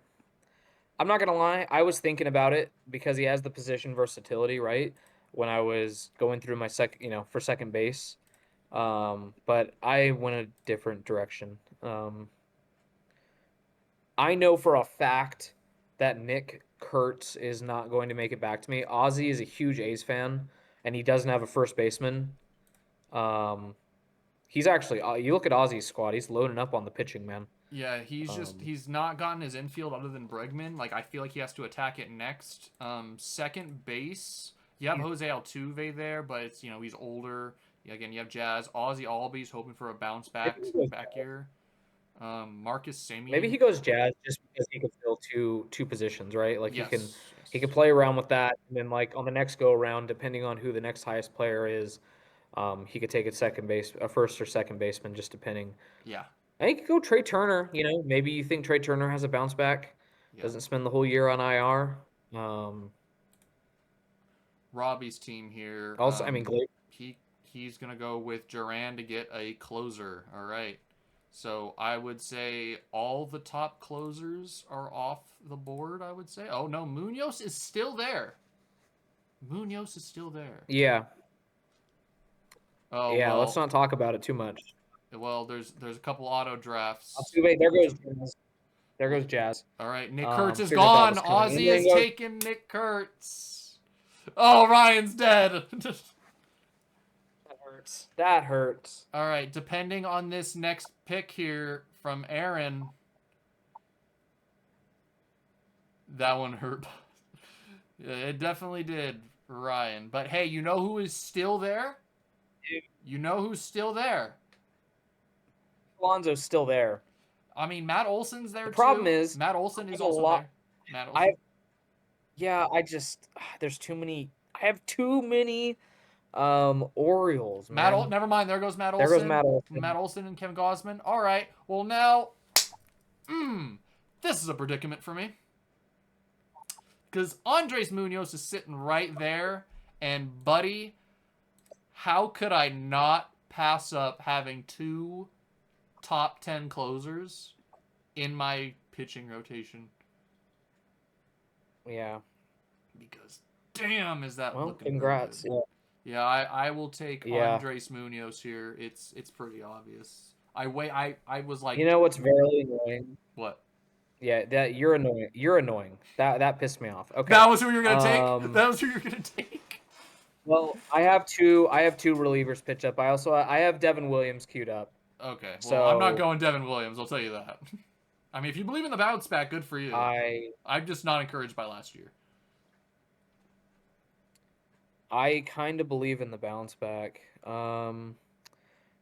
I'm not gonna lie, I was thinking about it because he has the position versatility, right? When I was going through my for second base. But I went a different direction. I know for a fact that Nick Kurtz is not going to make it back to me. Ozzy is a huge A's fan, and he doesn't have a first baseman. Um, he's actually you look at Ozzy's squad; he's loading up on the pitching, man. Yeah, Um, he's not gotten his infield other than Bregman. Like I feel like he has to attack it next. Second base, you have Jose Altuve there, but it's he's older. Yeah, again, you have Jazz, Ozzy Albies hoping for a bounce back year. Marcus maybe Simeon, he goes Jazz just because he can fill two positions, right? Like yes, he can yes, play around with that, and then like on the next go around, depending on who the next highest player is, he could take a first or second baseman, just depending. yeah, I think go Trey Turner. Maybe you think Trey Turner has a bounce back, yeah. doesn't spend the whole year on IR. Robbie's team here. Also, I mean, He's gonna go with Duran to get a closer. All right. So I would say all the top closers are off the board. I would say. Oh no, Munoz is still there. Munoz is still there. yeah, Oh yeah. Let's not talk about it too much. well. There's a couple auto drafts. Altuve, there goes To, Jazz. There goes Jazz. all right, Nick Kurtz is Figured that gone. was coming. And Ozzy then is goes taking Nick Kurtz. Oh, Ryan's dead. that hurts. That hurts. All right, depending on this next pick here from Aaron, that one hurt. Yeah, it definitely did, Ryan. But hey, you know who is still there? You know who's still there? Alonso's still there. I mean, Matt Olson's The there problem too. is, Matt I Olson is have a also lot. there. Matt I Olson. Yeah, I just there's too many. I have too many Orioles, man. Never mind. There goes Matt There goes Olson. Matt Matt Olson. Olson and Kevin Gosman. All right. Well, now, this is a predicament for me because Andres Munoz is sitting right there, and buddy, how could I not pass up having two top 10 closers in my pitching rotation? Yeah. Because damn, is that Well, looking real good. congrats. Yeah. Yeah, I will take Yeah. Andres Munoz here. It's pretty obvious. I was like, You know what's very annoying? what? Yeah, that you're annoying. You're annoying. That pissed me off. Okay. That was who you were gonna take. Um. That was who you were gonna take. Well, I have two relievers pitch up. I have Devin Williams queued up. Okay, well I'm not So going Devin Williams. I'll tell you that. I mean, if you believe in the bounce back, good for you. I I'm just not encouraged by last year. I kind of believe in the bounce back.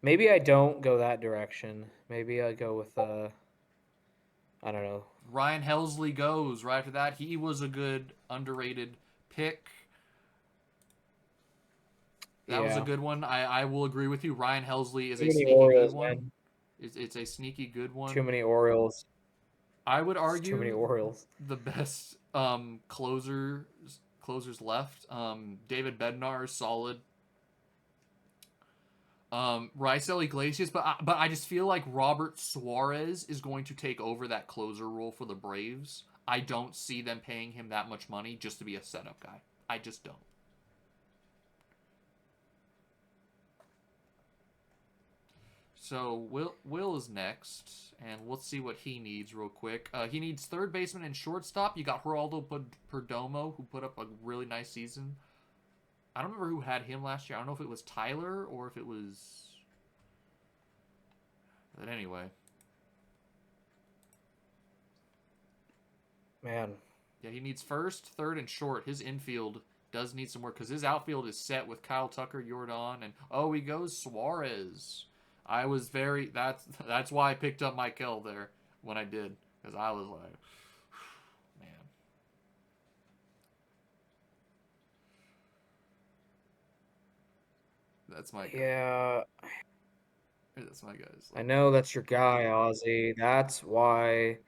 Maybe I don't go that direction. Maybe I go with I don't know. Ryan Helsley goes right after that. He was a good underrated pick. That was a Yeah. good one. I will agree with you. Ryan Helsley is Too a many sneaky good Orioles, one. man. It's a sneaky good Too one. many Orioles. I would It's too many argue Orioles. the best closers left. David Bednar, solid. Raisel Iglesias, but I just feel like Robert Suarez is going to take over that closer role for the Braves. I don't see them paying him that much money just to be a setup guy. I just don't. So Will is next, and let's see what he needs real quick. He needs third baseman and shortstop. You got Geraldo Perdomo, who put up a really nice season. I don't remember who had him last year. I don't know if it was Tyler or if it was. But anyway, Man, yeah, he needs first, third, and short. His infield does need some work because his outfield is set with Kyle Tucker, Jordan, and oh, he goes Suarez. I was very that's why I picked up Michael there when I did because I was like, man, that's my guy. yeah, That's my guys. I know that's your guy, Ozzy. That's why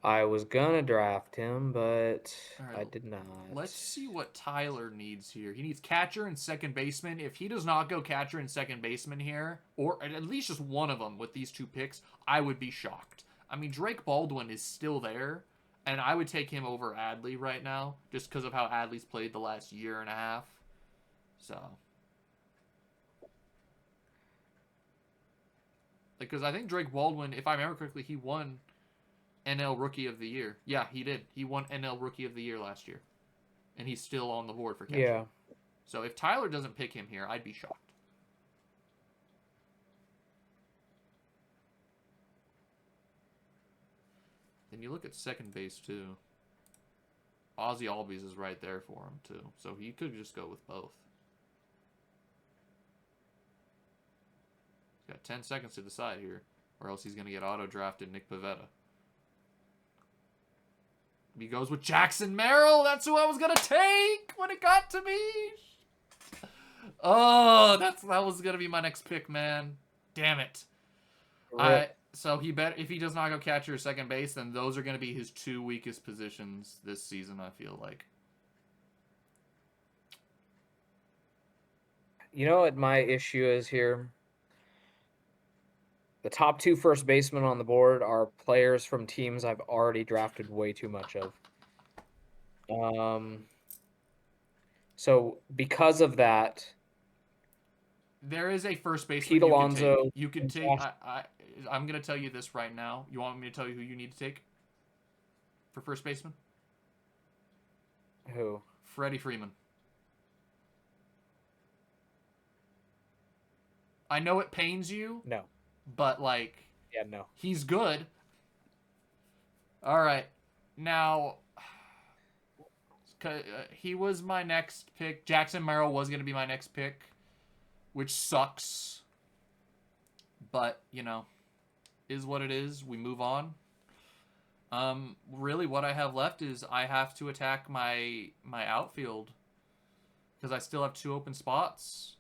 I was gonna draft him, but All right, I did not. let's see what Tyler needs here. He needs catcher and second baseman. If he does not go catcher and second baseman here, or at least just one of them with these two picks, I would be shocked. I mean, Drake Baldwin is still there, and I would take him over Adley right now, just because of how Adley's played the last year and a half. So, because I think Drake Baldwin, if I remember correctly, he won NL Rookie of the Year. Yeah, he did. He won NL Rookie of the Year last year, and he's still on the board for catcher. Yeah. So if Tyler doesn't pick him here, I'd be shocked. Then you look at second base too. Ozzy Albies is right there for him too, so he could just go with both. He's got 10 seconds to decide here, or else he's going to get auto-drafted Nick Pivetta. He goes with Jackson Merrill. That's who I was going to take when it got to me. Oh, that was going to be my next pick, man. Damn it. So if he does not go catcher or second base, then those are going to be his two weakest positions this season, I feel like. You know what my issue is here? The top two first basemen on the board are players from teams I've already drafted way too much of. So because of that, there is a first baseman Pete Alonso. You can take. I'm going to tell you this right now. You want me to tell you who you need to take for first baseman? Who? Freddie Freeman. I know it pains you. No. But, like... Yeah, no. He's good. All right. Now... he was my next pick. Jackson Merrill was going to be my next pick. Which sucks. But, you know... is what it is. We move on. Really what I have left is I have to attack my outfield. Because I still have 2 open spots.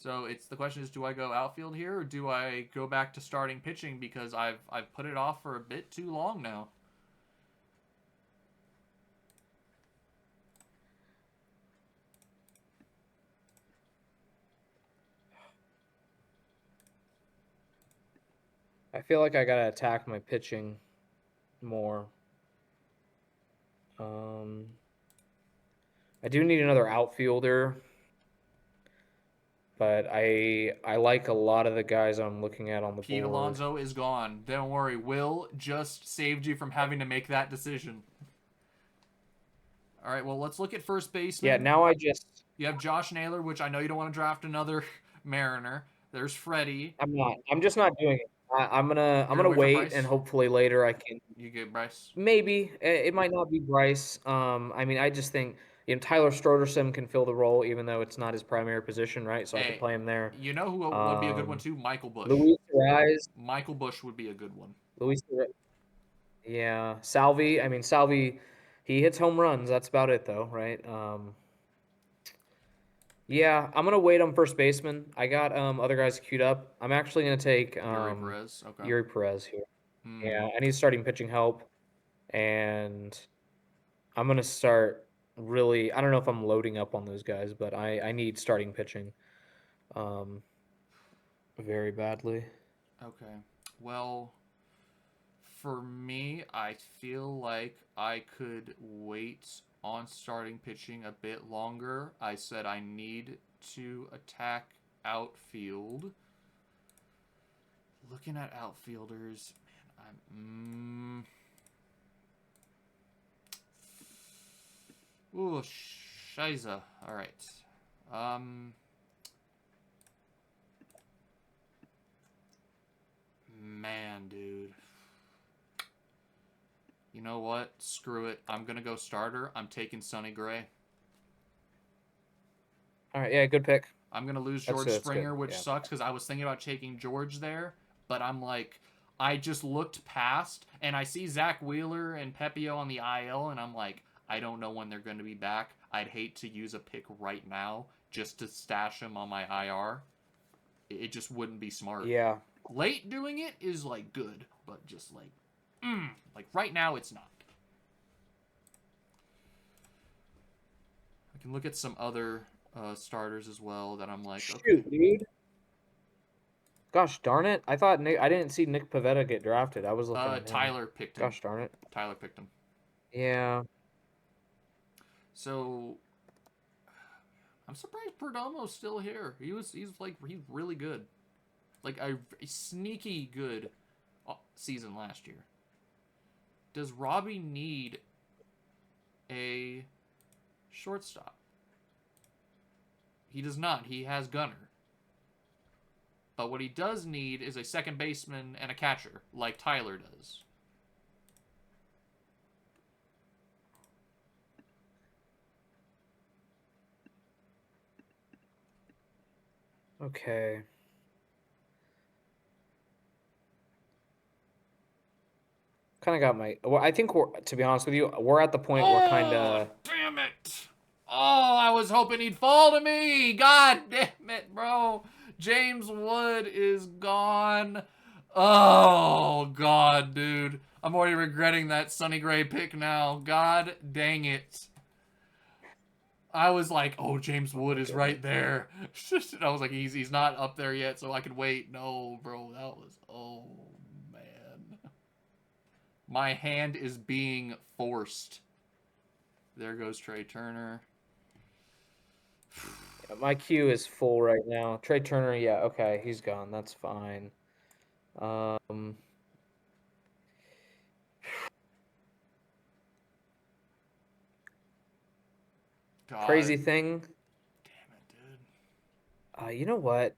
So the question is, do I go outfield here or do I go back to starting pitching because I've put it off for a bit too long now? I feel like I gotta attack my pitching more. I do need another outfielder. But I like a lot of the guys I'm looking at on the Pete board. Alonso is gone. Don't worry. Will just saved you from having to make that decision. All right, well, let's look at first baseman. Yeah, now You have Josh Naylor, which I know you don't want to draft another Mariner. There's Freddie. I'm not. I'm just not doing it. I'm gonna wait and hopefully later I can. You get Bryce? Maybe it might not be Bryce. I mean, I just think Tyler Stroderson can fill the role even though it's not his primary position, right? So I could play him there. You know who would be a good one too? Michael Bush. Luis Rise. Michael Bush would be a good one. Yeah, Salvi. I mean, Salvi, he hits home runs. That's about it though, right? Yeah, I'm gonna wait on first baseman. I got other guys queued up. I'm actually gonna take Yuri Perez. Okay. Yuri Perez here. Yeah, I need starting pitching help, and I'm gonna start really. I don't know if I'm loading up on those guys, but I need starting pitching, very badly. Okay. Well, for me, I feel like I could wait on starting pitching a bit longer. I said I need to attack outfield. Looking at outfielders, man, ooh, shiza. All right. Man, dude. You know what? Screw it. I'm gonna go starter. I'm taking Sonny Gray. All right, yeah, good pick. I'm gonna lose That's George good. Springer, which Yeah. sucks because I was thinking about taking George there, but I'm like, I just looked past and I see Zach Wheeler and Pepio on the IL, and I'm like, I don't know when they're going to be back. I'd hate to use a pick right now just to stash him on my IR. It just wouldn't be smart. Yeah. Late doing it is like good, but just like right now it's not. I can look at some other starters as well that I'm like, Shoot, okay. dude. Gosh darn it! I thought I didn't see Nick Pivetta get drafted. I was looking at him. Tyler picked him. Gosh darn it. Tyler picked him. Yeah. So I'm surprised Perdomo's still here. He's really good. Like a sneaky good season last year. Does Robbie need a shortstop? He does not. He has Gunner. But what he does need is a second baseman and a catcher, like Tyler does. Okay. Kind of got my. Well, I think to be honest with you, we're at the point where kind of. Damn it! Oh, I was hoping he'd fall to me. God damn it, bro. James Wood is gone. Oh, God, dude. I'm already regretting that Sonny Gray pick now. God dang it. I was like, oh, James Wood is right there. I was like, he's not up there yet, so I could wait. No, bro, that was, oh, man. My hand is being forced. There goes Trey Turner. My queue is full right now. Trey Turner, yeah, okay, he's gone. That's fine. God. Crazy thing. Damn it, dude. You know what?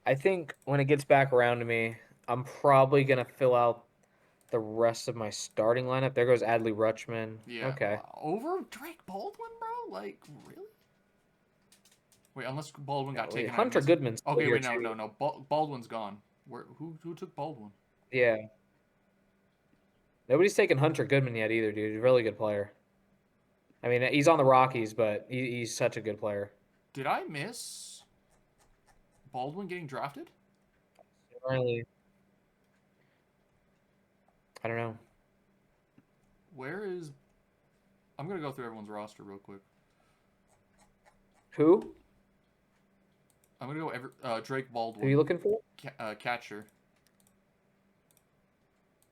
I think when it gets back around to me, I'm probably gonna fill out the rest of my starting lineup. There goes Adley Rutschman. Yeah. Okay. Over Drake Baldwin, bro? Like, really? Wait, unless Baldwin got Wait, taken. Hunter Goodman's still Okay, here wait, no, too. no, no. Baldwin's gone. Who took Baldwin? Yeah. Nobody's taken Hunter Goodman yet either, dude. He's a really good player. I mean, he's on the Rockies, but he's such a good player. Did I miss Baldwin getting drafted? Really, I don't know. Where is... I'm going to go through everyone's roster real quick. Who? I'm going to go Drake Baldwin. Who are you looking for? Catcher.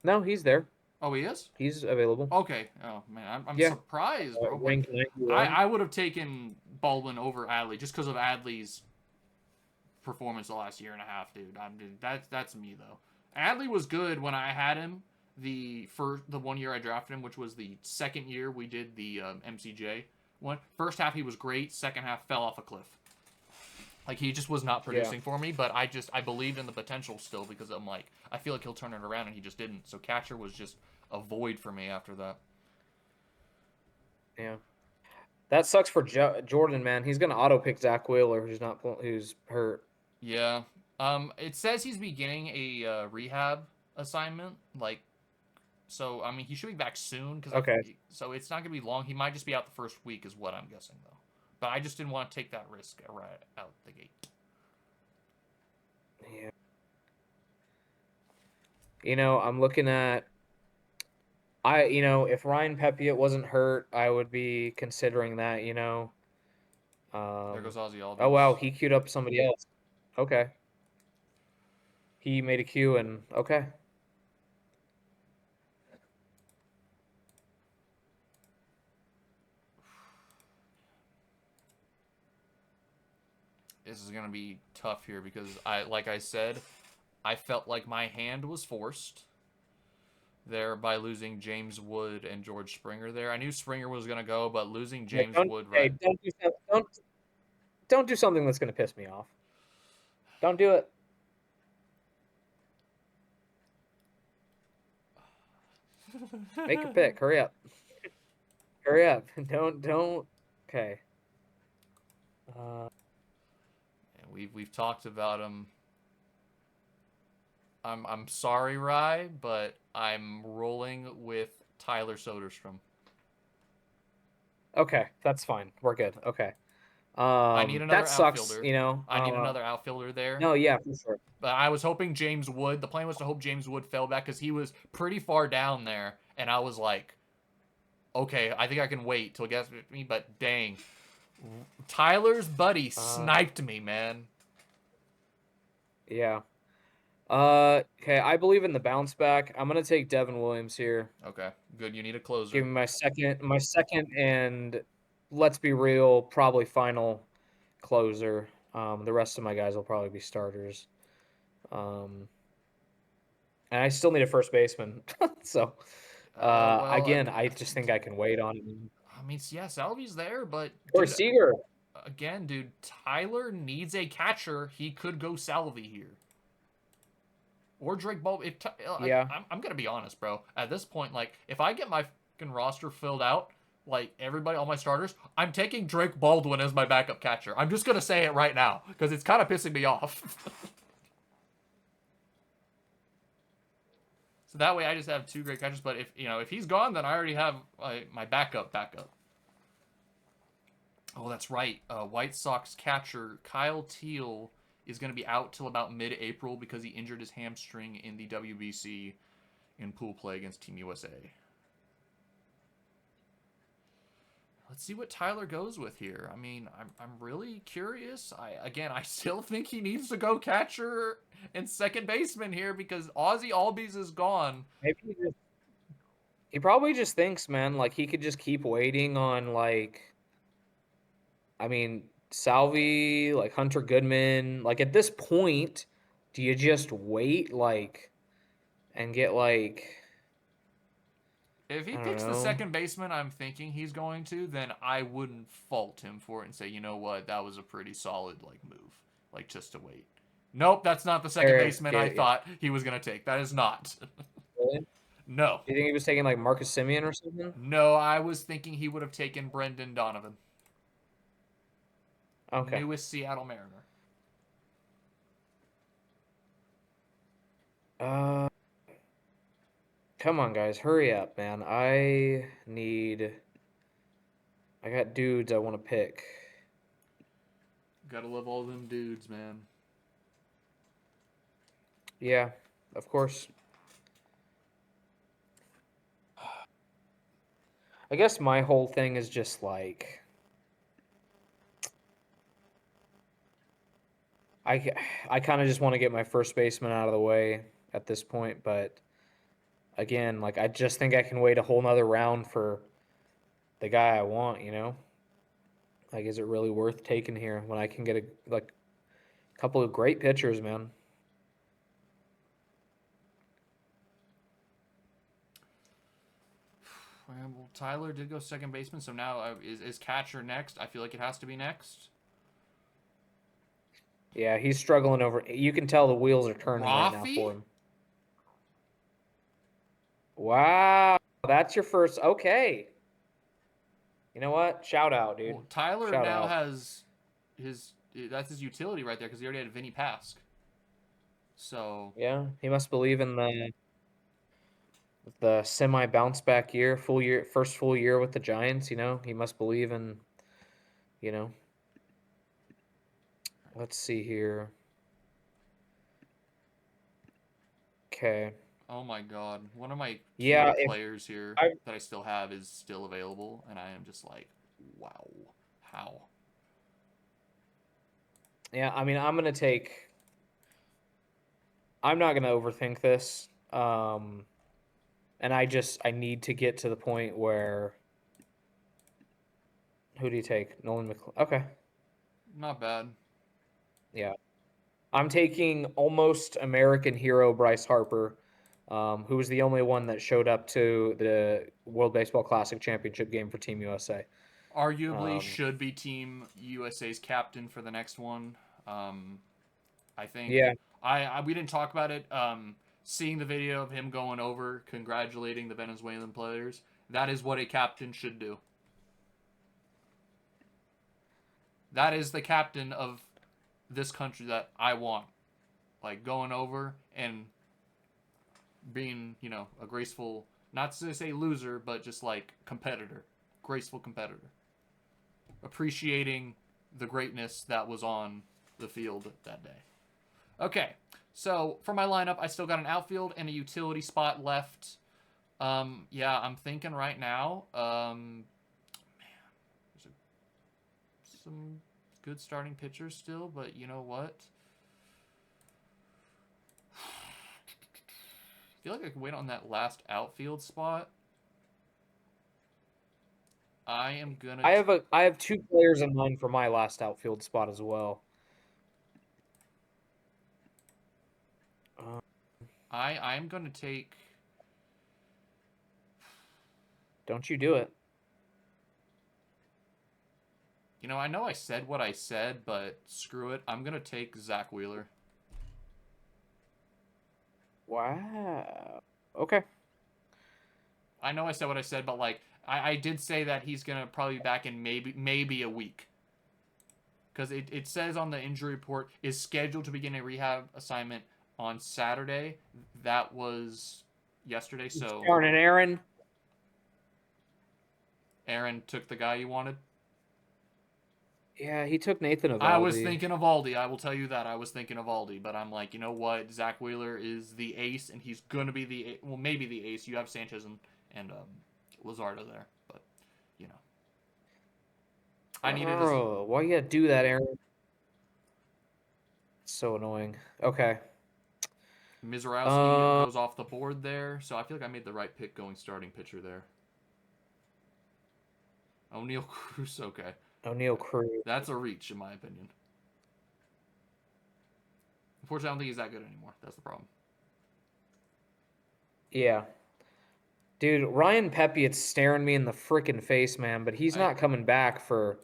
No, he's there. Oh, he is? He's available. Okay. Oh, man. I'm Yeah. surprised, bro. Ranked 91. I would have taken Baldwin over Adley just because of Adley's performance the last year and a half, dude. That's me, though. Adley was good when I had him the 1 year I drafted him, which was the second year we did the MCJ one. First half he was great. Second half fell off a cliff. Like, he just was not producing for me, but I believed in the potential still because I'm like, I feel like he'll turn it around, and he just didn't. So catcher was just a void for me after that. Yeah. That sucks for Jordan, man. He's gonna auto pick Zach Wheeler, who's hurt. Yeah. It says he's beginning a rehab assignment. Like, so I mean, he should be back soon. So it's not gonna be long. He might just be out the first week, is what I'm guessing, though. But I just didn't want to take that risk right out the gate. Yeah. You know, I'm looking at. If Ryan Pepiot wasn't hurt, I would be considering that. There goes Ozzy Albies. Oh wow, he queued up somebody else. Okay. He made a queue and okay. This is gonna be tough here because like I said, I felt like my hand was forced there by losing James Wood and George Springer there. I knew Springer was going to go, but losing Yeah, James Wood hey, right. don't do something that's gonna piss me off. Don't do it. Make your pick. Hurry up. Hurry up. Don't. Okay. And we've talked about him. I'm sorry, Rye, but I'm rolling with Tyler Soderstrom. Okay, that's fine. We're good. Okay. I need That another sucks. outfielder. I need another outfielder there. No, yeah, for sure. But I was hoping James Wood. The plan was to hope James Wood fell back because he was pretty far down there, and I was like, okay, I think I can wait till it gets me. But dang, Tyler's buddy sniped me, man. Yeah. Okay, I believe in the bounce back. I'm gonna take Devin Williams here. Okay, good. You need a closer. Give me my second, and let's be real, probably final closer. The rest of my guys will probably be starters. And I still need a first baseman. So, Well, again, I just think I can wait on him. I mean, yeah, Salvy's there, but Or dude, Seager. again, dude, Tyler needs a catcher. He could go Salvy here. Or Drake Ball. Yeah. I'm gonna be honest, bro. At this point, like, if I get my fucking roster filled out, like everybody, all my starters, I'm taking Drake Baldwin as my backup catcher. I'm just gonna say it right now because it's kind of pissing me off. So that way, I just have two great catchers. But if he's gone, then I already have my backup. Oh, that's right. White Sox catcher Kyle Teal is going to be out till about mid-April because he injured his hamstring in the WBC in pool play against Team USA. Let's see what Tyler goes with here. I mean, I'm really curious. I still think he needs to go catcher and second baseman here because Ozzy Albies is gone. Maybe he probably just thinks, man, like he could just keep waiting on I mean, Salvi, like Hunter Goodman. Like at this point, do you just wait and get If he I don't picks the know. second baseman I'm thinking he's going to, then I wouldn't fault him for it and say, you know what, that was a pretty solid move, just to wait. Nope, that's not the second Eric, baseman I yeah. thought he was gonna take. That is not. Really? No, Do you think he was taking like Marcus Simeon or something? no, I was thinking he would have taken Brendan Donovan, Okay. newest Seattle Mariner. Uh, Come on, guys, hurry up, man. I got dudes I want to pick. Gotta love all them dudes, man. Yeah, of course. I guess my whole thing is just I I kind of just want to get my first baseman out of the way at this point, but again, I just think I can wait a whole nother round for the guy I want, you know? Like, is it really worth taking here when I can get a couple of great pitchers, man? Well, Tyler did go second baseman, so now is catcher next? I feel like it has to be next. Yeah, he's struggling over. You can tell the wheels are turning right now for Rafi? him. Wow, that's your first. Okay. You know what? Shout out, dude. Well, Tyler Shout now out. has that's his utility right there because he already had Vinny Pask. So Yeah, he must believe in the semi bounce back year, full year, first full year with the Giants. You know, he must believe in. You know, let's see here. Okay. oh my god, one of my key Yeah, if players here I that I still have is still available, and I am just like, wow, how? yeah, I mean, I'm not gonna overthink this. And I need to get to the point where who do you take? Nolan McLean. Okay. Not bad. Yeah. I'm taking almost American hero Bryce Harper, who was the only one that showed up to the World Baseball Classic Championship game for Team USA. Arguably Um, should be Team USA's captain for the next one. I think yeah, we didn't talk about it. Seeing the video of him going over congratulating the Venezuelan players, that is what a captain should do. That is the captain of this country that I want. Like going over and being, a graceful, not to say loser, but just like competitor, graceful competitor. Appreciating the greatness that was on the field that day. Okay, so for my lineup, I still got an outfield and a utility spot left. Yeah, I'm thinking right now. There's some good starting pitchers still, but you know what? I feel like I can wait on that last outfield spot. I am gonna. I have two players in mind for my last outfield spot as well. Uh, I'm gonna take. don't you do it? I know I said what I said, but screw it. I'm gonna take Zach Wheeler. Wow. Okay. I know I said what I said, but like I did say that he's gonna probably be back in maybe a week. Because it says on the injury report is scheduled to begin a rehab assignment on Saturday. That was yesterday, so Darn it, Aaron. Aaron took the guy you wanted. Yeah, he took Nathan I was Eovaldi. thinking of Aldi. I will tell you that I was thinking of Aldi, but I'm like, you know what? Zach Wheeler is the ace, and he's gonna be maybe the ace. You have Sanchez and Lazardo there, but you know, I needed this. Oh, why you gotta do that, Aaron? It's so annoying. Okay. Mizorowski Uh, goes off the board there, so I feel like I made the right pick going starting pitcher there. O'Neal Cruz, okay. O'Neal Cruz. That's a reach, in my opinion. Unfortunately, I don't think he's that good anymore. That's the problem. Yeah. Dude, Ryan Pepe, it's staring me in the freaking face, man, but he's I not coming back for.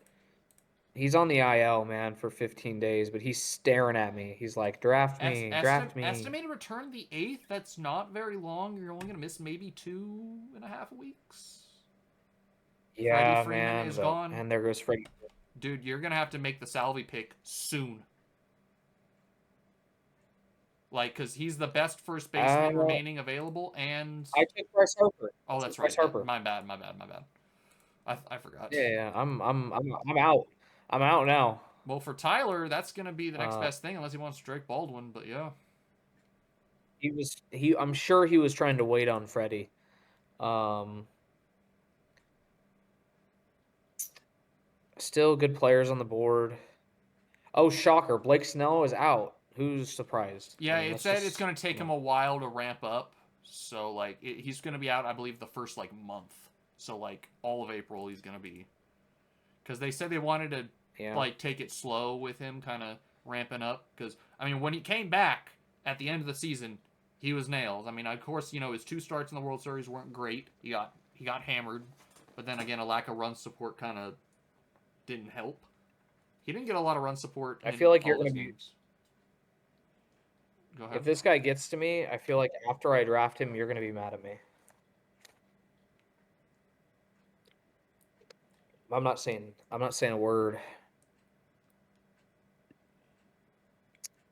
He's on the IL, man, for 15 days, but he's staring at me. He's like, draft me. estimated return the 8th. That's not very long. You're only gonna miss maybe 2.5 weeks. Freddie Yeah, Freeman man, is but gone. and there goes Freddie. Dude, you're gonna have to make the Salvi pick soon. Like, cause he's the best first baseman Uh, remaining available, and I took Bryce Harper. oh, I took that's Bryce right. Harper. My bad. My bad. My bad. I forgot. Yeah, yeah, I'm out. I'm out now. Well, for Tyler, that's gonna be the next Uh, best thing, unless he wants Drake Baldwin. But yeah, I'm sure he was trying to wait on Freddie. Um, still good players on the board. Oh, shocker. Blake Snell is out. Who's surprised? I yeah. mean, It that's said it's just, gonna take him a while to ramp up. So like, he's gonna be out, I believe, the first like month. So like all of April, he's gonna be, because they said they wanted to yeah. like take it slow with him, kind of ramping up. Because I mean, when he came back at the end of the season, he was nails. I mean, of course, his 2 starts in the World Series weren't great. He got hammered, but then again, a lack of run support kind of didn't help. He didn't get a lot of run support I in feel like you're all going his to be. games. Go If ahead. this guy gets to me, I feel like after I draft him, you're going to be mad at me. I'm not saying a word.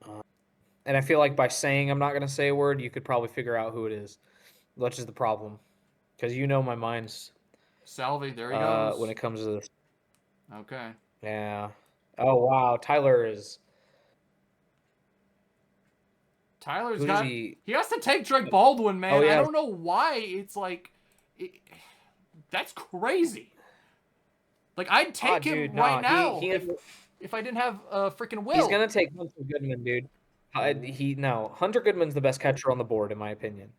Uh, and I feel like by saying I'm not going to say a word, you could probably figure out who it is, which is the problem. Because you know my mind's Salvi, there he when goes. it comes to this. Okay. Yeah. Oh, wow. Tyler is. Tyler's Who does got. he. He has to take Drake Baldwin, Oh, man. I yeah. don't know why. It's like, it, that's crazy. Like I'd Ah, take him dude, right nah. now if I didn't have freaking He's Will. gonna take Hunter Goodman, dude. No, Hunter Goodman's the best catcher on the board, in my opinion.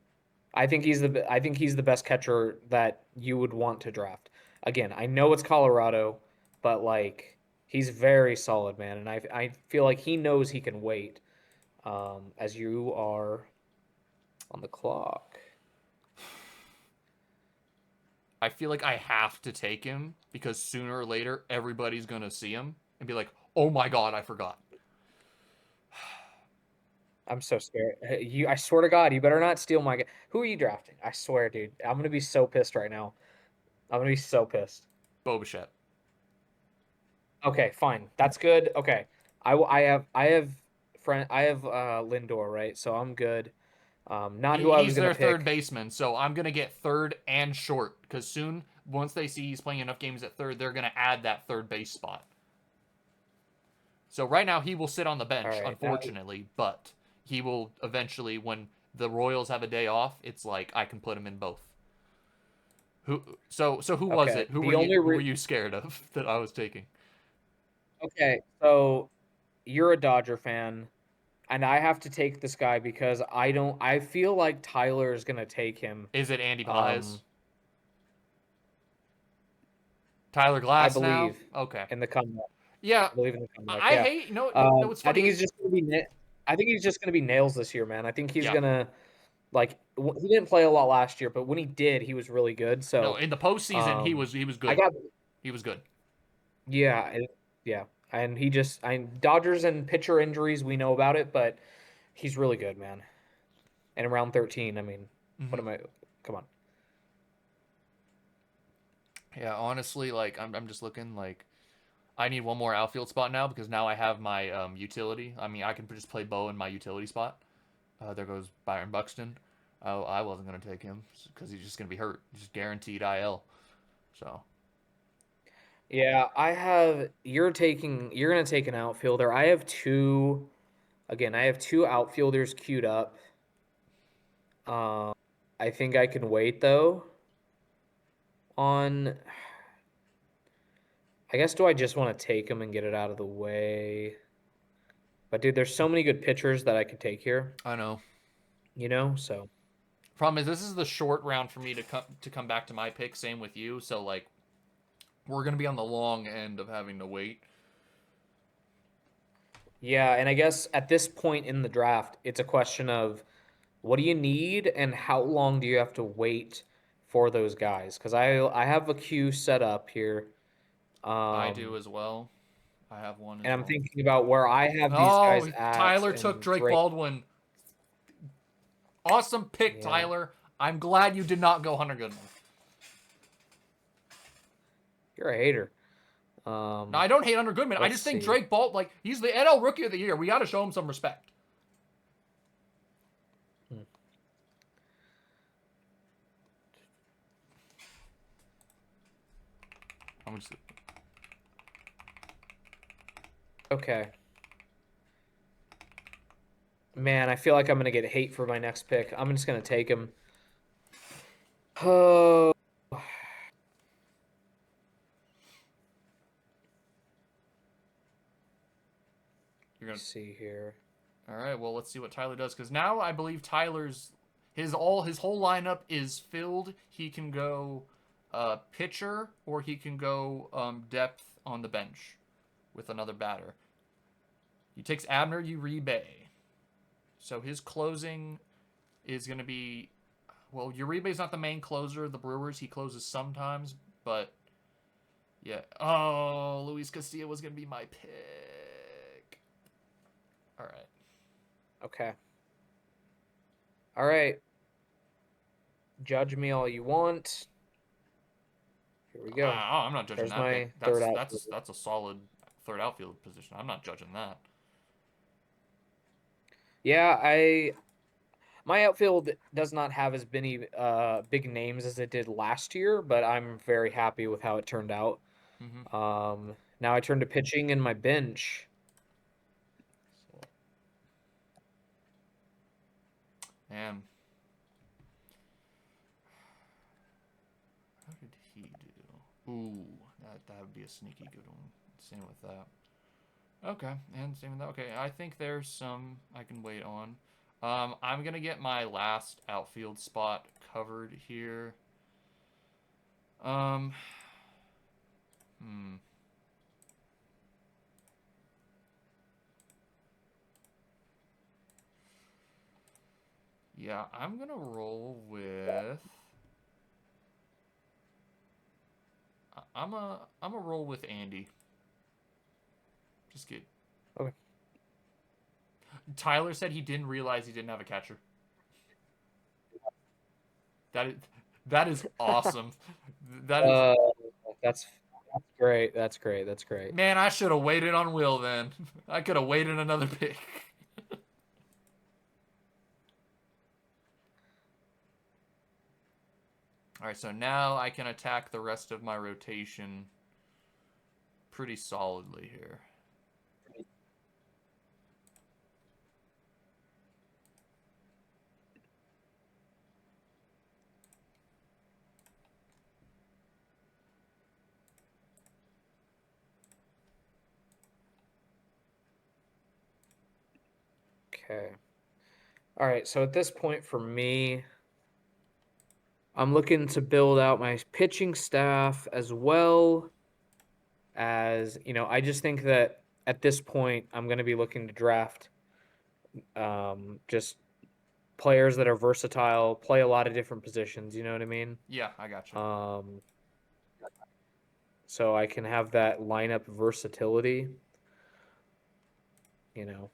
I think he's the best catcher that you would want to draft. Again, I know it's Colorado, but like he's very solid, man, and I feel like he knows he can wait. as you are on the clock. I feel like I have to take him because sooner or later everybody's gonna see him and be like, "Oh my god, I forgot." I'm so scared. I swear to God, you better not steal my guy. Who are you drafting? I swear, dude. I'm gonna be so pissed right now. I'm gonna be so pissed. Boba Okay, fine. That's good. Okay. I have Lindor, right? So I'm good. Not who I was He's gonna their third pick. baseman, so I'm gonna get third and short because soon, once they see he's playing enough games at third, they're gonna add that third base spot. So right now he will sit on the All bench, right. Now, unfortunately, but he will eventually, when the Royals have a day off, it's like I can put him in both. So who was okay. it? The only Who were re you scared of that I was taking? Okay, so you're a Dodger fan, and I have to take this guy because I feel like Tyler is gonna take him. Is it Andy Baez? Um, Tyler I Glass now? believe Okay. in the comeback. Yeah, I believe in the comeback. I Yeah. hate. No, what's I funny think he's is, just gonna be I think he's just gonna be nails this year, man. I think he's yeah, gonna he didn't play a lot last year, but when he did, he was really good. no, So, in the postseason um, he was I good. got He was good. yeah, yeah, and I Dodgers and pitcher injuries, we know about it, but he's really good, man. And around 13, I mean, what Hmm. am I? Come on. Yeah, honestly, like I'm just looking like I need one more outfield spot now because now I have my utility. I mean, I can just play Bo in my utility spot. There goes Byron Buxton. Oh, I wasn't gonna take him because he's just gonna be hurt. He's just guaranteed IL. So Yeah, you're gonna take an outfielder. I have two outfielders queued up. Um, I think I can wait though on, I guess, do I just want to take him and get it out of the way? But dude, there's so many good pitchers that I could take here, I know. so Problem is, this is the short round for me to come back to my pick. Same with you. So like, we're gonna be on the long end of having to wait. yeah, and I guess at this point in the draft, it's a question of what do you need and how long do you have to wait for those guys? Because I have a queue set up here, I do um, as well. I have one and as I'm well. thinking about where I have these guys Oh, at Tyler took and Drake Drake. Baldwin. Awesome pick, Yeah, Tyler. I'm glad you did not go Hunter Goodman. you're a hater. Now I don't hate Hunter Goodman. I Let's just think see. Drake Bald, like, he's the NL Rookie of the Year. We got to show him some respect. Hmm. I'm just Okay. Man, I feel like I'm gonna get hate for my next pick. I'm just gonna take him. Oh, you're let me gonna. see here. All right. Well, let's see what Tyler does because now I believe Tyler's his whole lineup is filled. He can go pitcher or he can go depth on the bench with another batter. He takes Abner Uribe. So his closing is going to be, well, Uribe's not the main closer of the Brewers. He closes sometimes, but yeah. Oh, Luis Castillo was going to be my pick. All right. Okay. All right. Judge me all you want. Here we go. I'm not judging There's that pick. my third out. That's a solid third outfield position. I'm not judging that. Yeah, my outfield does not have as many big names as it did last year, but I'm very happy with how it turned out. Mm-hmm. Now I turn to pitching in my bench. So, and how did he do? Ooh, that would be a sneaky good one. Same with that. Okay, and same with that. Okay, I think there's some I can wait on. I'm gonna get my last outfield spot covered here. Um, hmm. Yeah, I'm gonna roll with. I'm a roll with Andy. Just get. Okay. Tyler said he didn't realize he didn't have a catcher. That is that is awesome. That is Uh, that's that's great. That's great. That's great. man. I should have waited on Will then. I could have waited another pick. All right, so now I can attack the rest of my rotation pretty solidly here. Okay. All right. So at this point for me, I'm looking to build out my pitching staff as well as, I just think that at this point I'm going to be looking to draft just players that are versatile, play a lot of different positions, you know what I mean? Yeah, I got you. Um, so I can have that lineup versatility, you know.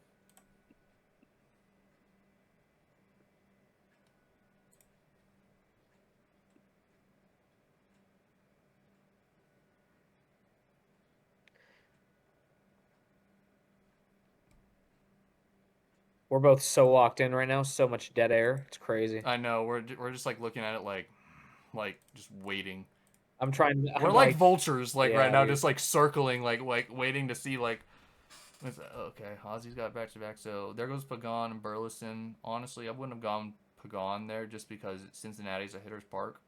We're both so locked in right now, so much dead air. It's crazy. I know we're just like looking at it like just waiting. We're I'm like like, vultures like right yeah, now, dude. just like circling, like waiting to see like. Okay, Ozzy's got back to back, so there goes Pagan and Burleson. Honestly, I wouldn't have gone Pagan there just because Cincinnati's a hitter's park,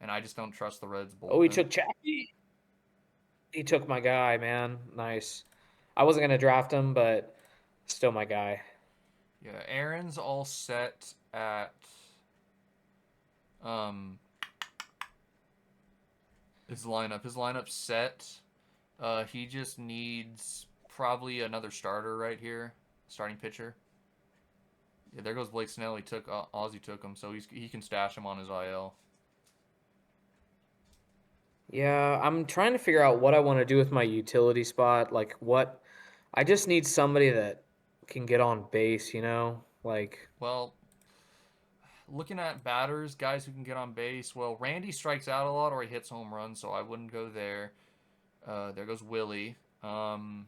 and I just don't trust the Reds Oh, he bullpen. took Chappie. He took my guy, man. Nice. I wasn't gonna draft him, but still my guy. Yeah, Aaron's all set at um his lineup. His lineup's set. He just needs probably another starter right here, starting pitcher. Yeah, there goes Blake Snell. He took Ozzy took him, so he can stash him on his IL. Yeah, I'm trying to figure out what I want to do with my utility spot. Like what I just need somebody that can get on base, you know? Like Well, looking at batters, guys who can get on base. Well, Randy strikes out a lot or he hits home runs, so I wouldn't go there. There goes Willie. Infielder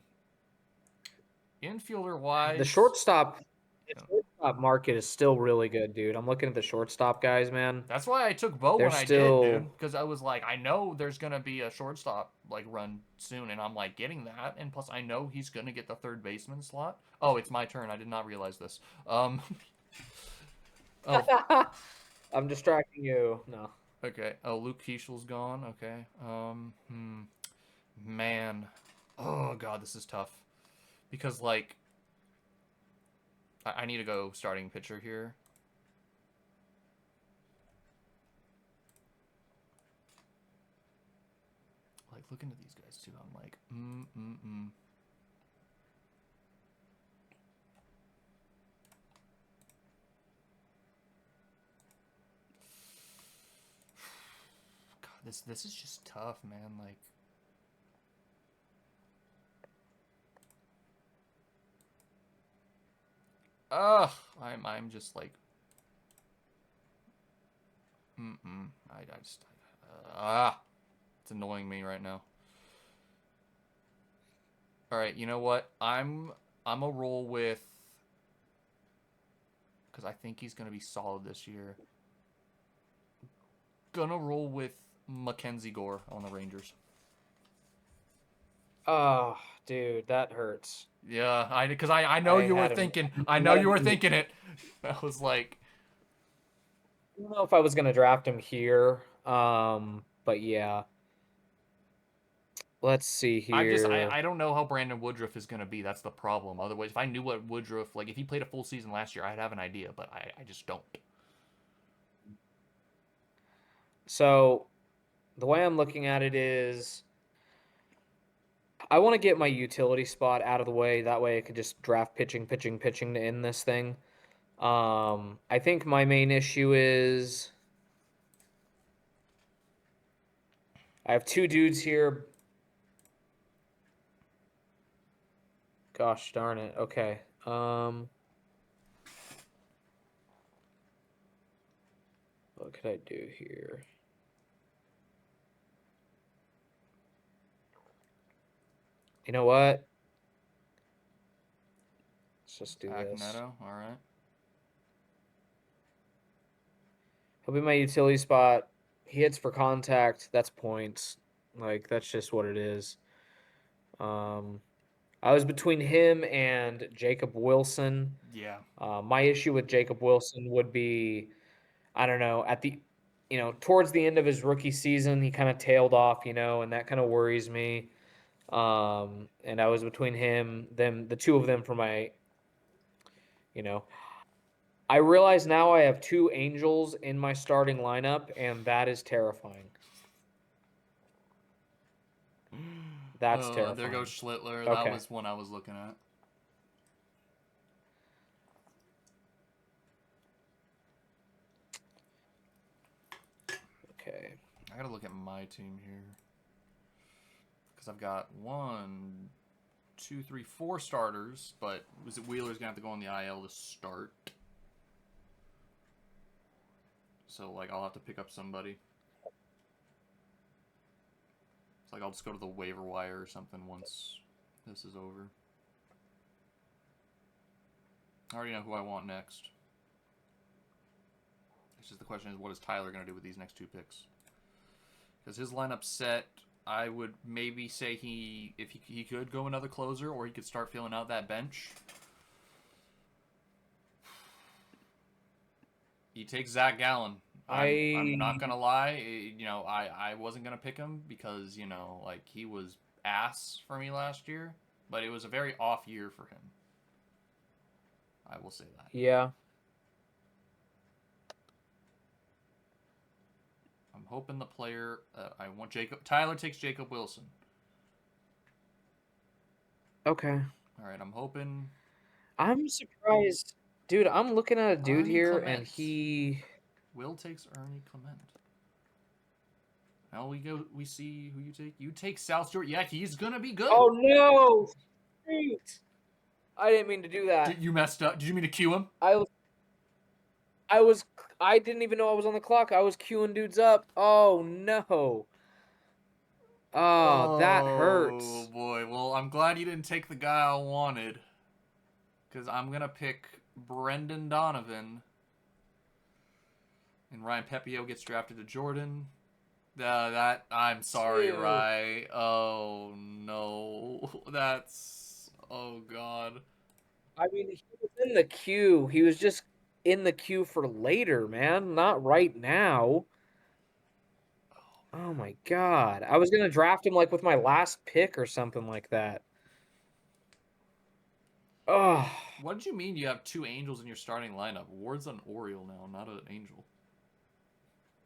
the wise, shortstop the you know, shortstop market is still really good, dude. I'm looking at the shortstop guys, man. that's why I took Bo They're when I did, still dude. Because I was like, I know there's gonna be a shortstop like run soon, and I'm like getting that, and plus I know he's gonna get the third baseman slot. Oh, it's my turn. I did not realize this. Oh, I'm distracting you. No. okay. Oh, Luke Keishel's gone. Okay. Man. Oh God, this is tough because like I need to go starting pitcher here. Like looking at these guys too, I'm like, God, this is just tough, man. Like, ugh, I'm just like, I just, it's annoying me right now. All right, you know what? I'm a roll with because I think he's gonna be solid this year. Gonna roll with Mackenzie Gore on the Rangers. Oh, dude, that hurts. Yeah, I know I you were had him. thinking. I I know had you him. were thinking it. I was like, I don't know if I was gonna draft him here. But yeah. Let's see here. I don't know how Brandon Woodruff is gonna be. That's the problem. Otherwise, if I knew what Woodruff like, if he played a full season last year, I'd have an idea. But I just don't. So the way I'm looking at it is I want to get my utility spot out of the way. That way I could just draft pitching to end this thing. I think my main issue is I have two dudes here. Gosh darn it. Okay. What could I do here? You know what? Let's just do Zach this. Neto, all right. He'll be my utility spot. He hits for contact. That's points. Like that's just what it is. Um, I was between him and Jacob Wilson. Yeah. My issue with Jacob Wilson would be, I don't know, towards the end of his rookie season, he kind of tailed off, and that kind of worries me. And I was between the two of them for my, you know, I realize now I have two Angels in my starting lineup, and that is terrifying. That's Oh, there goes terrifying. Schlittler. That Okay. was one I was looking at. Okay. I gotta look at my team here. Because I've got 1, 2, 3, 4 starters, but was it Wheeler's gonna have to go on the IL to start? So like I'll have to pick up somebody. It's like I'll just go to the waiver wire or something once this is over. I already know who I want next. It's just the question is, what is Tyler going to do with these next 2 picks? Because his lineup's set. I would maybe say if he could go another closer, or he could start filling out that bench. He takes Zach Gallen. I'm not gonna lie. I wasn't gonna pick him because like he was ass for me last year, but it was a very off year for him. I will say that. Yeah. I'm hoping the player I want Tyler takes Jacob Wilson. Okay. All right, I'm hoping I'm surprised. Dude, I'm looking at a dude Ernie here and Clement. he Will takes Ernie Clement. Now we see who you take. You take South Georgia. Yeah, he's gonna be good. Oh no! Shoot. I didn't mean to do that. You messed up. Did you mean to cue him? I was I was I didn't even know I was on the clock. I was queuing dudes up. Oh no. Oh, that Oh hurts. boy. Well, I'm glad you didn't take the guy I wanted. Because I'm gonna pick Brendan Donovan. And Ryan Pepio gets drafted to Jordan. That I'm sorry, Dude. Rye. Oh no. Oh god. I mean, he was in the queue. He was just in the queue for later, man. Not right now. Oh my god. I was gonna draft him like with my last pick or something like that. Oh. What did you mean you have 2 Angels in your starting lineup? Ward's an Oriole now, not an Angel.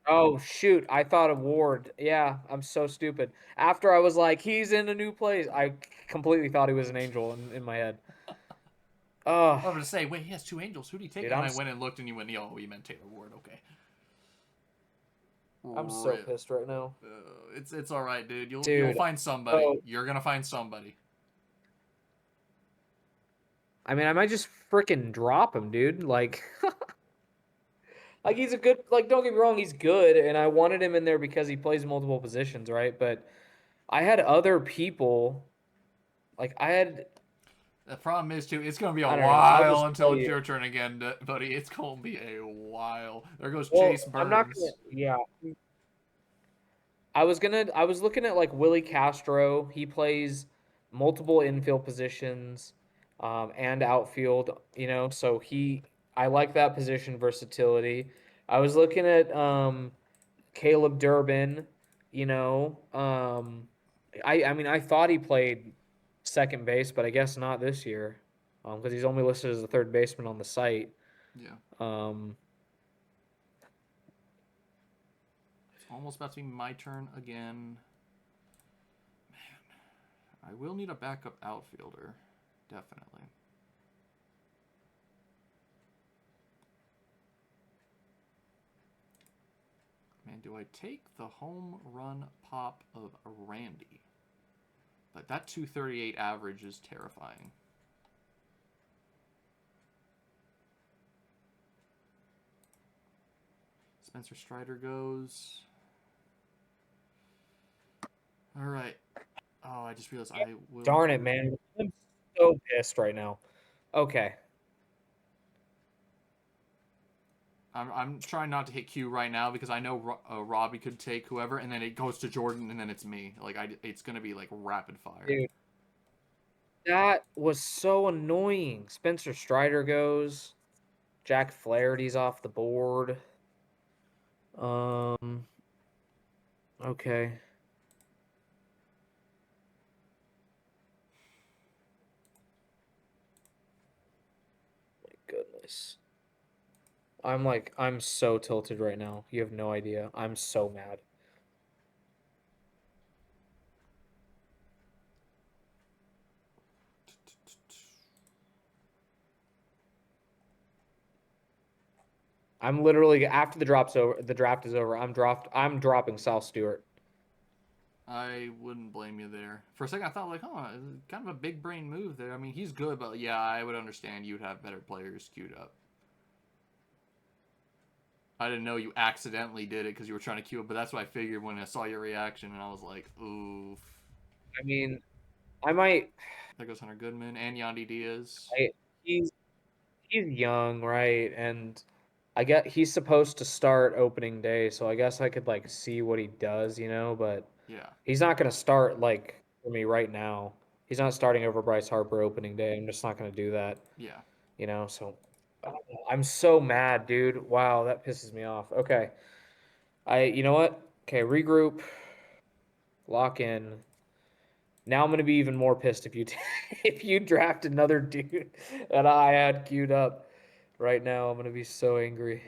Oh shoot, I thought of Ward. Yeah, I'm so stupid. After I was like, he's in a new place, I completely thought he was an Angel in my head. Oh, I was going to say, wait, he has 2 Angels. Who did he take? dude, And I went and looked and you went, oh, you meant Taylor Ward. Okay. I'm so Rip. pissed right now. It's all right, dude. You'll Dude, find somebody. oh, You're gonna find somebody. I mean, I might just freaking drop him, dude. Like, like he's a good. Like, don't get me wrong, he's good, and I wanted him in there because he plays multiple positions, right? But I had other people. Like, The problem is too, it's gonna be a I don't know. I'll while just until tell it's you. your turn again, buddy. It's gonna be a while. There goes Well, Chase I'm not gonna. Burns. Yeah, I was looking at like Willie Castro. He plays multiple infield positions, and outfield. So I like that position versatility. I was looking at Caleb Durbin. I mean I thought he played second base, but I guess not this year, because he's only listed as a third baseman on the site. Yeah, Um, it's almost about to be my turn again. I will need a backup outfielder, definitely. Man, do I take the home run pop of Randy? But that 238 average is terrifying. Spencer Strider goes. All right. Oh, I just realized I will. Darn it, man. I'm so pissed right now. Okay. I'm trying not to hit Q right now because I know Robbie could take whoever, and then it goes to Jordan, and then it's me. Like it's gonna be like rapid fire. Dude, that was so annoying. Spencer Strider goes. Jack Flaherty's off the board. Okay. My goodness. I'm so tilted right now. You have no idea. I'm so mad. I'm literally after the draft is over. I'm dropping Sal Stewart. I wouldn't blame you there. For a second, I thought like, oh, kind of a big brain move there. I mean, he's good, but yeah, I would understand you'd have better players queued up. I didn't know you accidentally did it because you were trying to queue up, but that's what I figured when I saw your reaction, and I was like, oof. I mean, I might. There goes Hunter Goodman and Yandy Diaz. He's young, right? And I get he's supposed to start opening day, so I guess I could like see what he does, but Yeah. he's not gonna start like for me right now. He's not starting over Bryce Harper opening day. I'm just not gonna do that, Yeah. so I'm so mad, dude. Wow, that pisses me off. Okay. You know what? Okay, regroup, lock in. Now I'm gonna be even more pissed if you if you draft another dude that I had queued up. Right now, I'm gonna be so angry.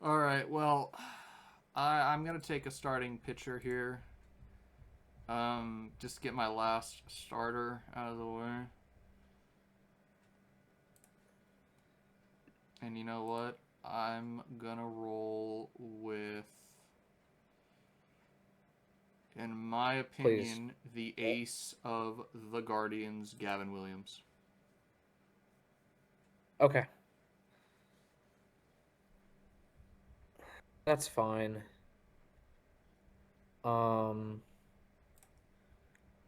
All right. Well, I'm gonna take a starting pitcher here. Just get my last starter out of the way. And you know what? I'm gonna roll with, in my Please. opinion, the ace of the Guardians, Gavin Williams. Okay. That's fine. Um,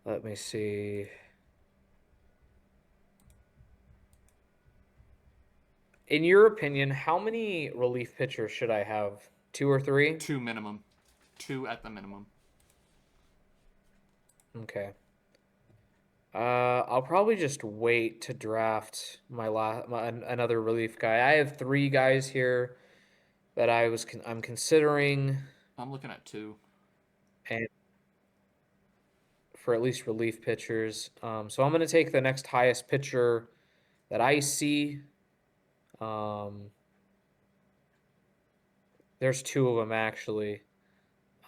Let me see. In your opinion, how many relief pitchers should I have? 2 or 3? 2 minimum. 2 at the minimum. Okay. I'll probably just wait to draft another relief guy. I have 3 guys here that I'm considering, I'm looking at 2. and for at least relief pitchers. So I'm gonna take the next highest pitcher that I see. Um, there's 2 of them actually.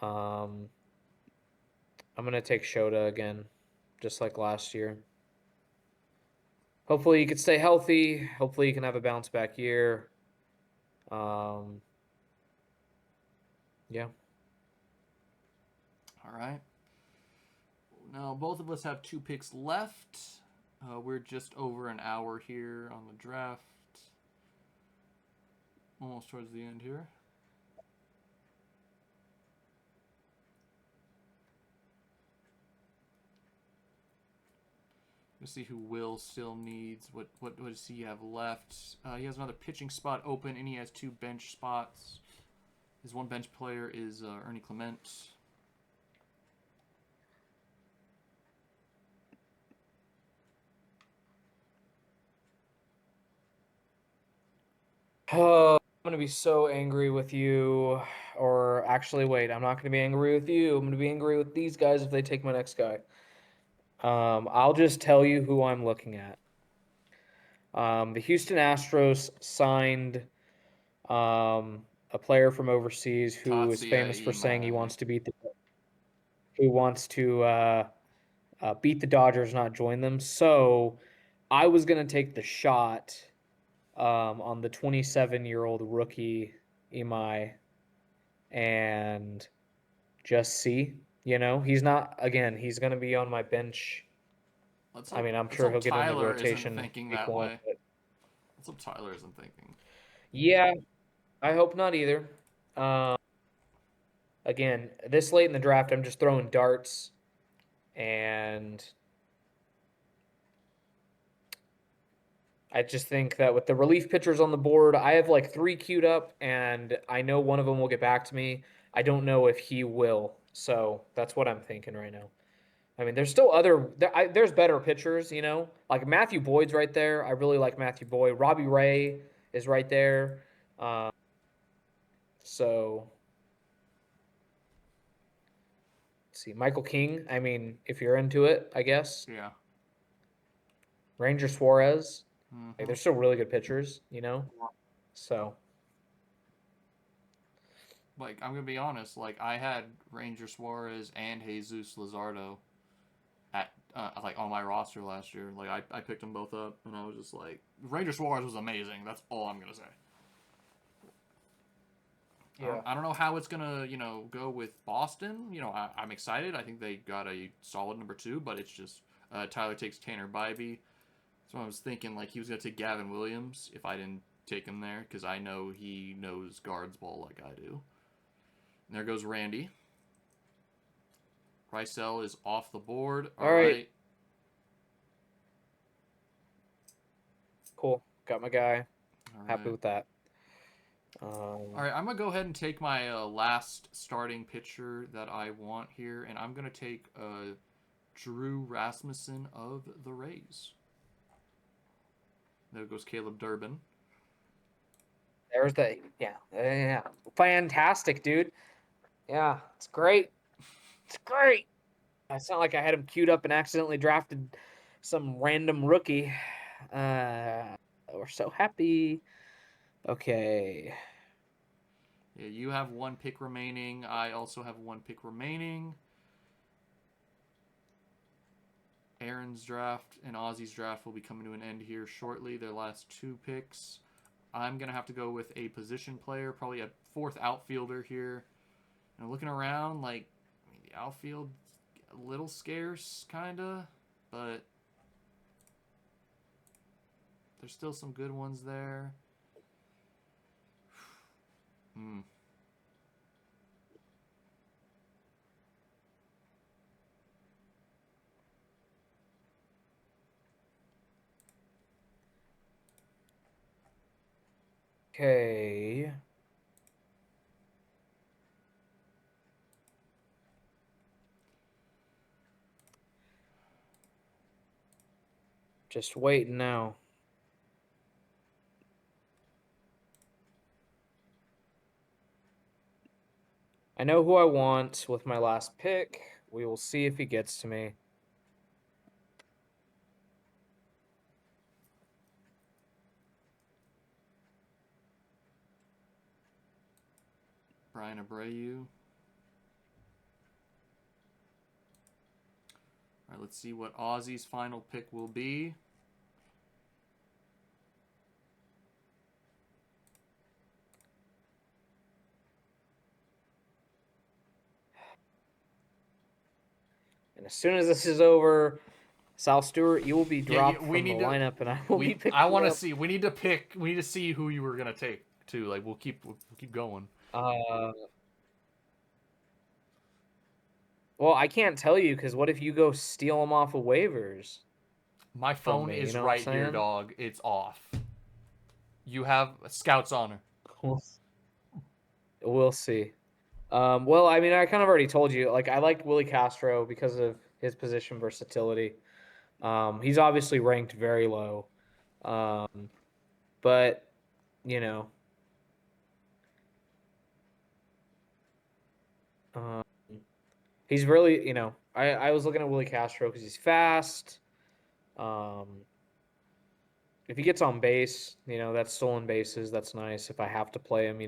I'm gonna take Shota again, just like last year. Hopefully he can stay healthy. Hopefully he can have a bounce back year. Yeah. All right. Now, both of us have 2 picks left. We're just over an hour here on the draft. Almost towards the end here. Let's see who Will still needs. What does he have left? He has another pitching spot open, and he has 2 bench spots. His one bench player is Ernie Clement. Oh, I'm gonna be so angry with you. Or actually, wait, I'm not gonna be angry with you. I'm gonna be angry with these guys if they take my next guy. I'll just tell you who I'm looking at. The Houston Astros signed a player from overseas who is Tatsuya famous for saying he Imai. wants to beat the Dodgers, not join them. So I was gonna take the shot on the 27-year-old rookie Imai and just see. You know, he's not again. He's going to be on my bench. I mean, I'm Let's sure hope he'll get in the Tyler isn't rotation thinking week that one. way. But Let's hope Tyler isn't thinking. yeah, I hope not either. Um, Again, this late in the draft, I'm just throwing darts, and I just think that with the relief pitchers on the board, I have like 3 queued up, and I know one of them will get back to me. I don't know if he will, so that's what I'm thinking right now. I mean, there's still there's better pitchers, you know, like Matthew Boyd's right there. I really like Matthew Boyd. Robbie Ray is right there. Uh, so let's see, Michael King. I mean, if you're into it, I guess Yeah. Ranger Suarez. Like, Mm-hmm. they're still really good pitchers, you know. So Like, I'm gonna be honest. Like, I had Ranger Suarez and Jesus Luzardo at like on my roster last year. Like, I picked them both up, and I was just like, Ranger Suarez was amazing. That's all I'm gonna say. yeah. I don't know how it's gonna go with Boston. I'm excited. I think they got a solid number two, but it's just Tyler takes Tanner Bybee. So I was thinking like he was gonna take Gavin Williams if I didn't take him there because I know he knows guards ball like I do. And there goes Randy. Rysel is off the board. All All right, right. cool. Got my guy. All Happy right. with that. All right. I'm gonna go ahead and take my last starting pitcher that I want here, and I'm gonna take Drew Rasmussen of the Rays. There goes Caleb Durbin. There's the yeah. Fantastic, dude. Yeah, it's great. It's great. It's not like I had him queued up and accidentally drafted some random rookie. We're so happy. Okay. Yeah, you have one pick remaining. I also have one pick remaining. Aaron's draft and Ozzy's draft will be coming to an end here shortly. Their last 2 picks. I'm gonna have to go with a position player, probably a fourth outfielder here. And looking around, like the outfield, a little scarce, kinda, but there's still some good ones there. Hmm. Okay. Just waiting now. I know who I want with my last pick. We will see if he gets to me. Brian Abreu. All right, let's see what Ozzy's final pick will be. And as soon as this is over, Sal Stewart, you will be Yeah, dropped we from the need to. lineup, and I will be We picking I you want to up. see. We need to pick. We need to see who you were gonna take too. Like we'll keep going. Uh, well, I can't tell you because what if you go steal them off of waivers My from phone me? You is know what I'm right here, saying? dog. It's off. You have a scout's honor. We'll, we'll see. Well, I mean, I kind of already told you. Like, I like Willie Castro because of his position versatility. He's obviously ranked very low, but you know, um, he's really, I was looking at Willie Castro because he's fast. Um, if he gets on base, that's stolen bases. That's nice if I have to play him.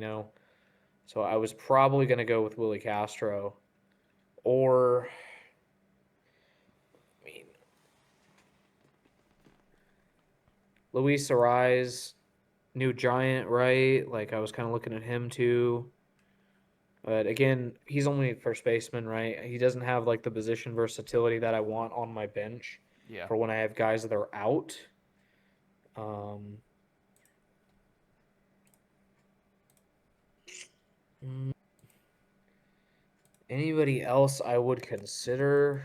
So I was probably going to go with Willie Castro or, I mean, Luis Ariz, new giant, right? Like I was kind of looking at him too. But again, he's only first baseman, right? He doesn't have like the position versatility that I want on my bench Yeah. for when I have guys that are out. Um, mm, Anybody else I would consider?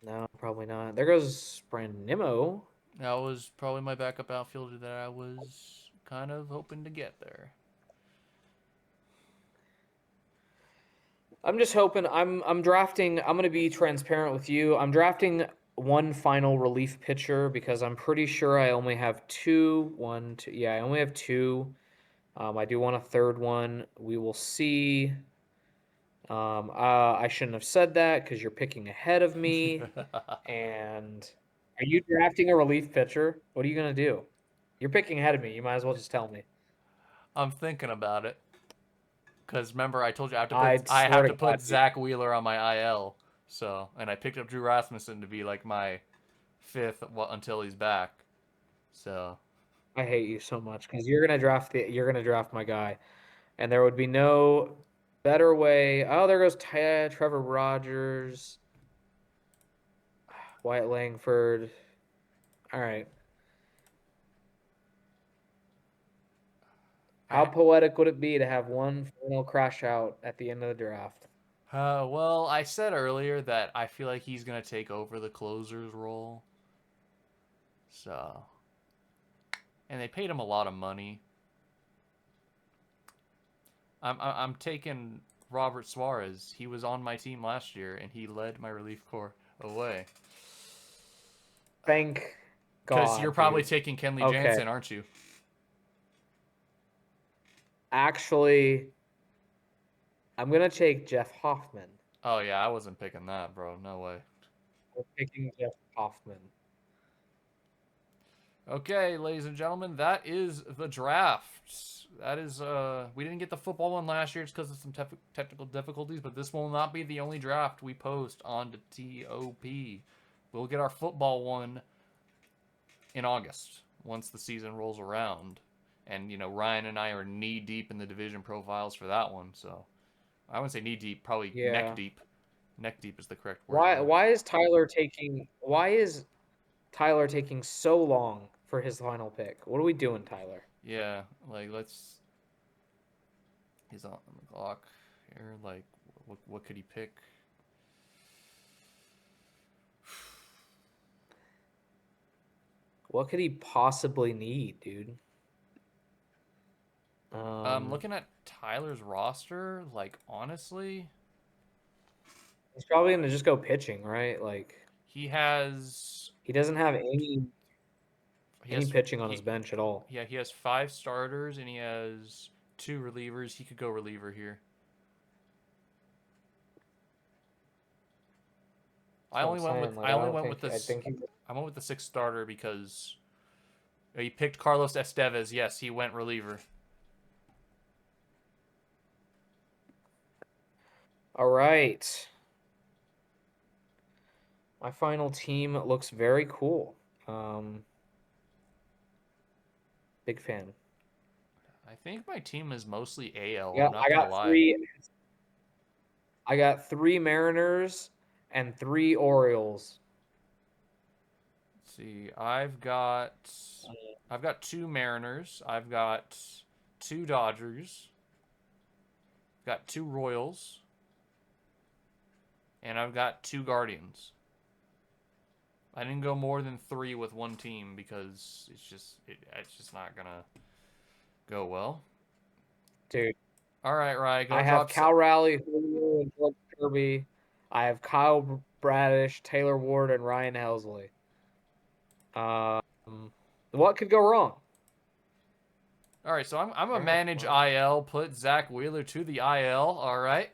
No, probably not. There goes Brandon Nimmo. That was probably my backup outfielder that I was kind of hoping to get there. I'm just hoping I'm drafting. I'm going to be transparent with you. I'm drafting one final relief pitcher because I'm pretty sure I only have two. One, two. Yeah, I only have two. I do want a third one. We will see. I shouldn't have said that because you're picking ahead of me. And are you drafting a relief pitcher? What are you gonna do? You're picking ahead of me. You might as well just tell me. I'm thinking about it. Cause remember I told you I I swear have to to God, put dude, Zach Wheeler on my IL. So and I picked up Drew Rasmussen to be like my fifth until he's back. So I hate you so much because you're gonna draft my guy, and there would be no better way. Oh, there goes Trevor Rogers, Wyatt Langford. All right, how I poetic would it be to have one final crash out at the end of the draft? well I said earlier that I feel like he's gonna take over the closer's role. So and they paid him a lot of money. I'm taking Robert Suarez. He was on my team last year and he led my relief corps away. Thank Because you're God, probably dude. taking Kenley Okay, Jansen, aren't you? actually, I'm gonna take Jeff Hoffman. Oh yeah, I wasn't picking that, bro. No way. We're picking Jeff Hoffman. Okay, ladies and gentlemen, that is the draft. That is we didn't get the football one last year just because of some technical difficulties, but this will not be the only draft we post on the TOP. We'll get our football one in August once the season rolls around. And Ryan and I are knee deep in the division profiles for that one, so I wouldn't say knee deep, probably neck Yeah. deep. Neck deep is the correct word there. Why is Tyler taking so long for his final pick? What are we doing, Tyler? Yeah, like let's. He's on the clock here. Like, what could he pick? What could he possibly need, dude? Um, Looking at Tyler's roster, like honestly, he's probably gonna just go pitching, right? Like he has he doesn't have he any has pitching on his he bench at all. yeah he has 5 starters and he has 2 relievers. He could go reliever here. That's what I'm saying. Like I I only don't went with think I this. think he I went with the 6th starter because he picked Carlos Estevez. Yes, he went reliever. All right. My final team looks very cool. Big fan. I think my team is mostly AL. Yeah, I'm not gonna lie. I got three Mariners and three Orioles. Let's see, I've got 2 Mariners. I've got 2 Dodgers. Got 2 Royals, and I've got 2 Guardians. I didn't go more than 3 with one team because it's just not gonna go well. Dude, All right, Rye, I go have drop. Cal Raleigh, Julio, and George Kirby. I have Kyle Bradish, Taylor Ward, and Ryan Helsley. Um, what could go wrong? All right, so I'm gonna Yeah, manage well, IL. Put Zach Wheeler to the IL. All right.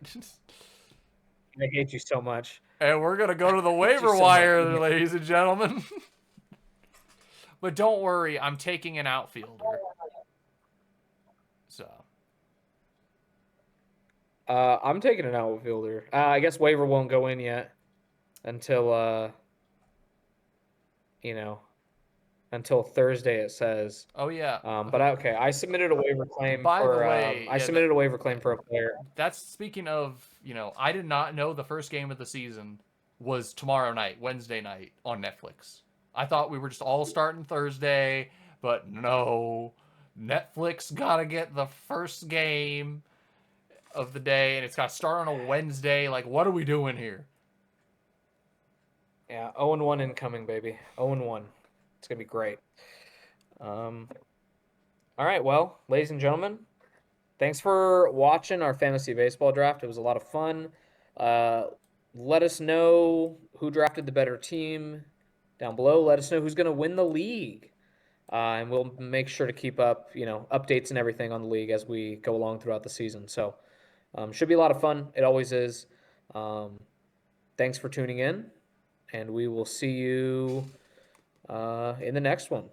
I hate you so much. And we're gonna go I to the hate you waiver so much. wire, ladies and gentlemen. But don't worry, I'm taking an outfielder. So I'm taking an outfielder. I guess waiver won't go in yet until you know until Thursday, it says. Oh yeah. But okay, I submitted a waiver claim By the for way, I yeah, submitted a waiver claim for a player. that's speaking of, I did not know the first game of the season was tomorrow night, Wednesday night on Netflix. I thought we were just all starting Thursday, but no. Netflix got to get the first game of the day and it's got to start on a Wednesday. Like, what are we doing here? Yeah, 0-1 incoming, baby. 0-1. It's gonna be great. All right, well, ladies and gentlemen, thanks for watching our fantasy baseball draft. It was a lot of fun. Uh, Let us know who drafted the better team down below. Let us know who's going to win the league. And we'll make sure to keep up, updates and everything on the league as we go along throughout the season. So, should be a lot of fun. It always is. Thanks for tuning in, and we will see you in the next one.